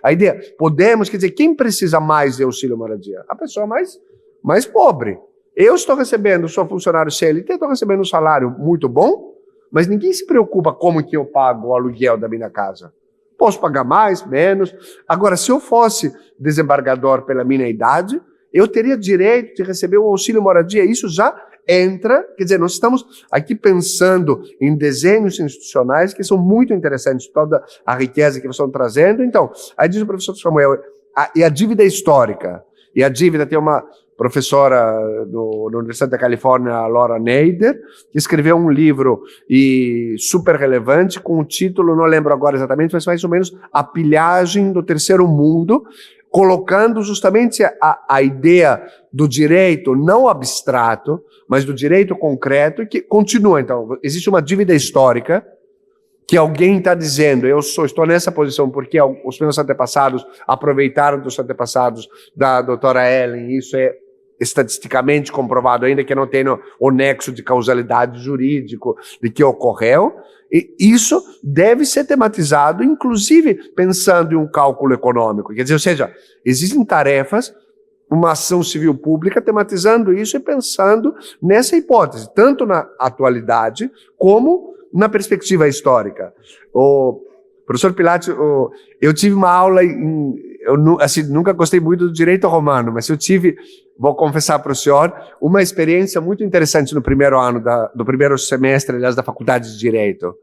a ideia, quer dizer, quem precisa mais de auxílio moradia? A pessoa mais pobre. Eu estou recebendo, sou funcionário CLT, estou recebendo um salário muito bom, mas ninguém se preocupa como que eu pago o aluguel da minha casa. Posso pagar mais, menos. Agora, se eu fosse desembargador pela minha idade, eu teria direito de receber o auxílio moradia. Isso já entra, quer dizer, nós estamos aqui pensando em desenhos institucionais que são muito interessantes, toda a riqueza que vocês estão trazendo. Então, aí diz o professor Samuel, e a dívida histórica. E a dívida tem uma professora da Universidade da Califórnia, Laura Nader, que escreveu um livro super relevante com o título, não lembro agora exatamente, mas mais ou menos A Pilhagem do Terceiro Mundo, colocando justamente a ideia do direito não abstrato, mas do direito concreto, que continua. Então, existe uma dívida histórica, que alguém está dizendo, estou nessa posição porque os meus antepassados aproveitaram dos antepassados da doutora Ellen, isso é estatisticamente comprovado, ainda que não tenha o nexo de causalidade jurídico de que ocorreu, e isso deve ser tematizado, inclusive pensando em um cálculo econômico. Quer dizer, ou seja, existem tarefas, uma ação civil pública tematizando isso e pensando nessa hipótese, tanto na atualidade como na perspectiva histórica. O professor Pilati, eu tive uma aula, nunca gostei muito do direito romano, mas eu tive vou confessar para o senhor, uma experiência muito interessante no primeiro ano, do primeiro semestre, aliás, da Faculdade de Direito.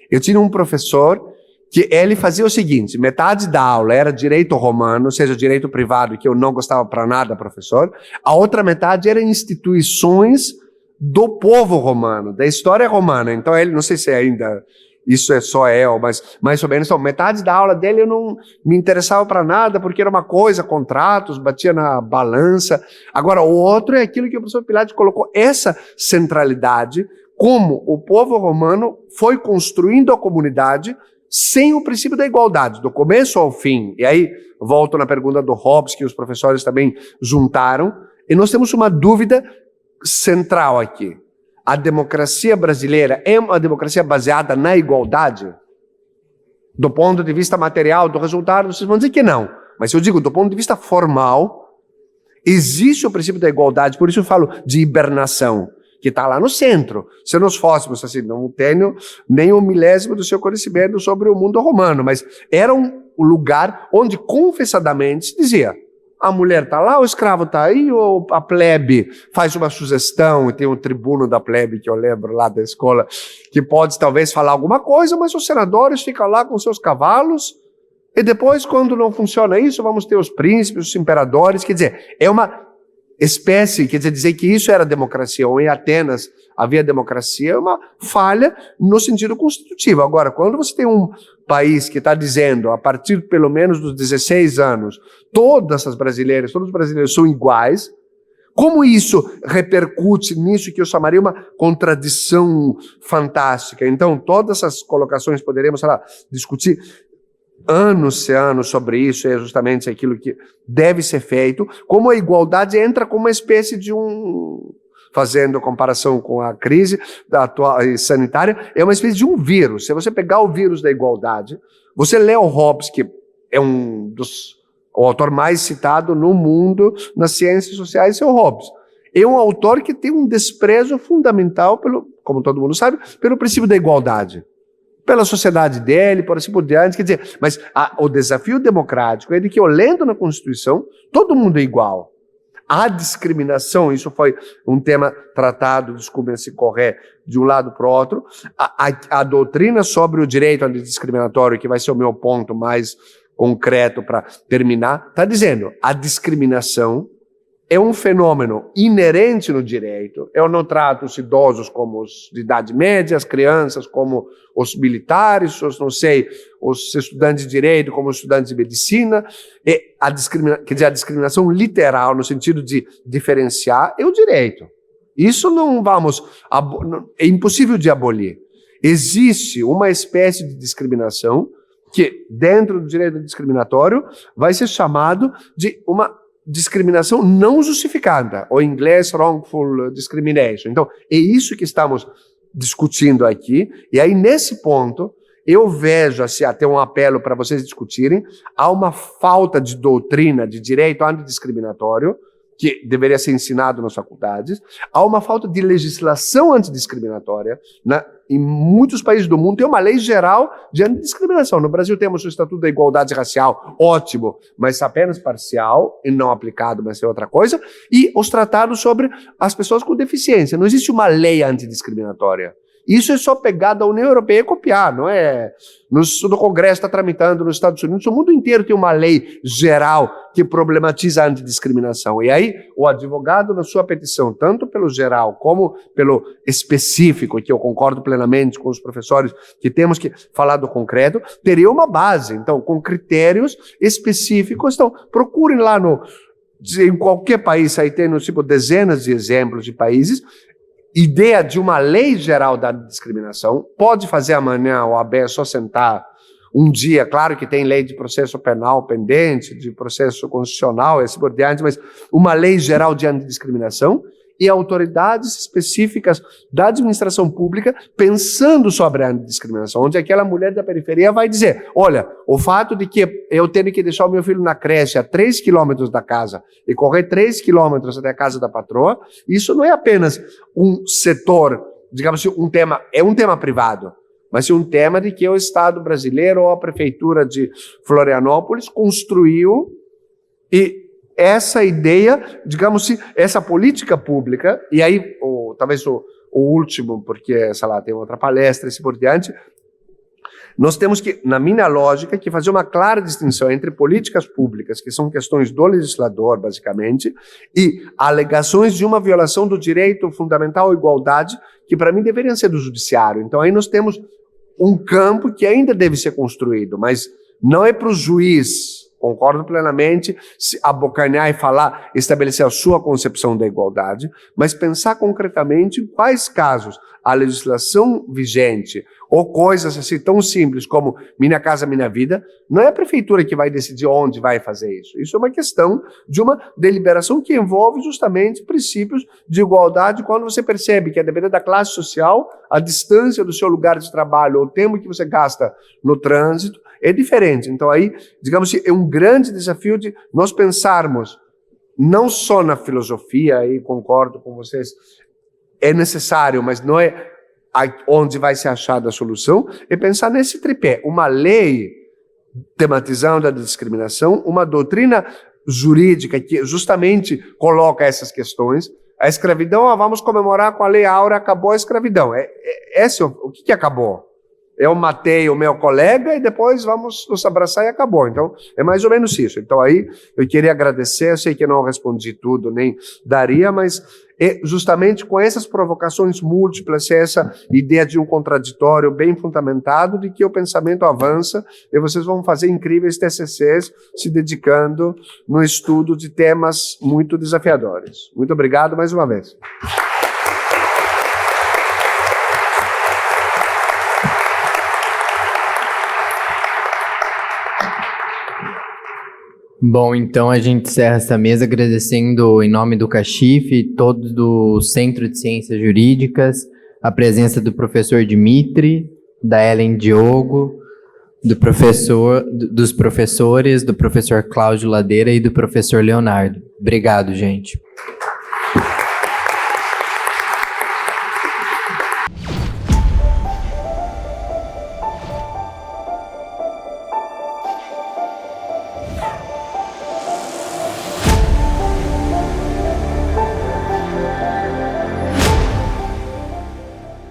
Eu tinha um professor que ele fazia o seguinte, metade da aula era direito romano, ou seja, direito privado, que eu não gostava para nada, professor, a outra metade era instituições do povo romano, da história romana. Então ele, não sei se ainda isso é só eu, mas mais ou menos, então, metade da aula dele eu não me interessava para nada, porque era uma coisa, contratos, batia na balança. Agora, o outro é aquilo que o professor Pilates colocou, essa centralidade, como o povo romano foi construindo a comunidade sem o princípio da igualdade, do começo ao fim. E aí, volto na pergunta do Hobbes, que os professores também juntaram, e nós temos uma dúvida central aqui. A democracia brasileira é uma democracia baseada na igualdade? Do ponto de vista material, do resultado, vocês vão dizer que não. Mas eu digo, do ponto de vista formal, existe o princípio da igualdade, por isso eu falo de hibernação, que está lá no centro. Se nós fôssemos assim, não tenho nem um milésimo do seu conhecimento sobre o mundo romano, mas era um lugar onde confessadamente se dizia, a mulher está lá, o escravo está aí, ou a plebe faz uma sugestão, e tem um tribuno da plebe, que eu lembro lá da escola, que pode talvez falar alguma coisa, mas os senadores ficam lá com seus cavalos, e depois, quando não funciona isso, vamos ter os príncipes, os imperadores, quer dizer, é uma espécie, quer dizer que isso era democracia, ou em Atenas havia democracia, é uma falha no sentido constitutivo. Agora, quando você tem um país que está dizendo, a partir pelo menos dos 16 anos, todos os brasileiros são iguais, como isso repercute nisso que eu chamaria uma contradição fantástica? Então, todas essas colocações poderíamos, sei lá, discutir anos e anos sobre isso, é justamente aquilo que deve ser feito, como a igualdade entra como uma espécie de fazendo comparação com a crise da atual sanitária, é uma espécie de um vírus. Se você pegar o vírus da igualdade, você lê o Hobbes, que é o autor mais citado no mundo, nas ciências sociais, é o Hobbes. É um autor que tem um desprezo fundamental, como todo mundo sabe, pelo princípio da igualdade. Pela sociedade dele, por assim por diante, quer dizer, mas o desafio democrático é de que, olhando na Constituição, todo mundo é igual. A discriminação, isso foi um tema tratado, desculpem se correr de um lado para o outro, a doutrina sobre o direito antidiscriminatório, que vai ser o meu ponto mais concreto para terminar, está dizendo, a discriminação é um fenômeno inerente no direito. Eu não trato os idosos como os de idade média, as crianças como os militares, os estudantes de direito como os estudantes de medicina. Quer dizer, a discriminação literal, no sentido de diferenciar, é o direito. Isso é impossível de abolir. Existe uma espécie de discriminação que, dentro do direito discriminatório, vai ser chamado de uma discriminação não justificada, ou em inglês wrongful discrimination. Então, é isso que estamos discutindo aqui, e aí nesse ponto, eu vejo, assim, até um apelo para vocês discutirem, há uma falta de doutrina de direito antidiscriminatório, que deveria ser ensinado nas faculdades, há uma falta de legislação antidiscriminatória, né? Em muitos países do mundo tem uma lei geral de antidiscriminação. No Brasil temos o Estatuto da Igualdade Racial, ótimo, mas apenas parcial e não aplicado, mas é outra coisa, e os tratados sobre as pessoas com deficiência. Não existe uma lei antidiscriminatória. Isso é só pegar da União Europeia e copiar, não é? No Congresso está tramitando nos Estados Unidos, o mundo inteiro tem uma lei geral que problematiza a antidiscriminação. E aí, o advogado, na sua petição, tanto pelo geral como pelo específico, que eu concordo plenamente com os professores, que temos que falar do concreto, teria uma base, então, com critérios específicos. Então, procurem lá em qualquer país, aí tem tipo dezenas de exemplos de países, ideia de uma lei geral da discriminação, pode fazer amanhã a OAB só sentar um dia, claro que tem lei de processo penal pendente, de processo constitucional e assim por diante, mas uma lei geral de antidiscriminação e autoridades específicas da administração pública pensando sobre a antidiscriminação, onde aquela mulher da periferia vai dizer, olha, o fato de que eu tenho que deixar o meu filho na creche a 3 quilômetros da casa e correr 3 quilômetros até a casa da patroa, isso não é apenas um setor, digamos assim, é um tema privado, mas é um tema de que o Estado brasileiro ou a Prefeitura de Florianópolis construiu e essa ideia, digamos assim, essa política pública, e aí, talvez o último, porque, sei lá, tem outra palestra, assim por diante, nós temos que, na minha lógica, que fazer uma clara distinção entre políticas públicas, que são questões do legislador, basicamente, e alegações de uma violação do direito fundamental à igualdade, que para mim deveriam ser do judiciário. Então aí nós temos um campo que ainda deve ser construído, mas não é para o juiz, concordo plenamente, se abocanhar e falar, estabelecer a sua concepção da igualdade, mas pensar concretamente em quais casos a legislação vigente ou coisas assim tão simples como Minha Casa Minha Vida, não é a prefeitura que vai decidir onde vai fazer isso. Isso é uma questão de uma deliberação que envolve justamente princípios de igualdade, quando você percebe que, a depender da classe social, a distância do seu lugar de trabalho ou o tempo que você gasta no trânsito é diferente. Então aí, digamos assim, é um grande desafio de nós pensarmos não só na filosofia, aí concordo com vocês, é necessário, mas não é onde vai ser achada a solução, é pensar nesse tripé, uma lei tematizando a discriminação, uma doutrina jurídica que justamente coloca essas questões. A escravidão, vamos comemorar com a Lei Áurea, acabou a escravidão. O que acabou? Eu matei o meu colega e depois vamos nos abraçar e acabou. Então, é mais ou menos isso. Então, aí, eu queria agradecer, eu sei que não respondi tudo, nem daria, mas é justamente com essas provocações múltiplas, essa ideia de um contraditório bem fundamentado, de que o pensamento avança e vocês vão fazer incríveis TCCs se dedicando no estudo de temas muito desafiadores. Muito obrigado mais uma vez. Bom, então a gente encerra essa mesa agradecendo em nome do CACHIF e todo do Centro de Ciências Jurídicas a presença do professor Dimitri, da Ellen Diogo, dos professores, do professor Cláudio Ladeira e do professor Leonardo. Obrigado, gente.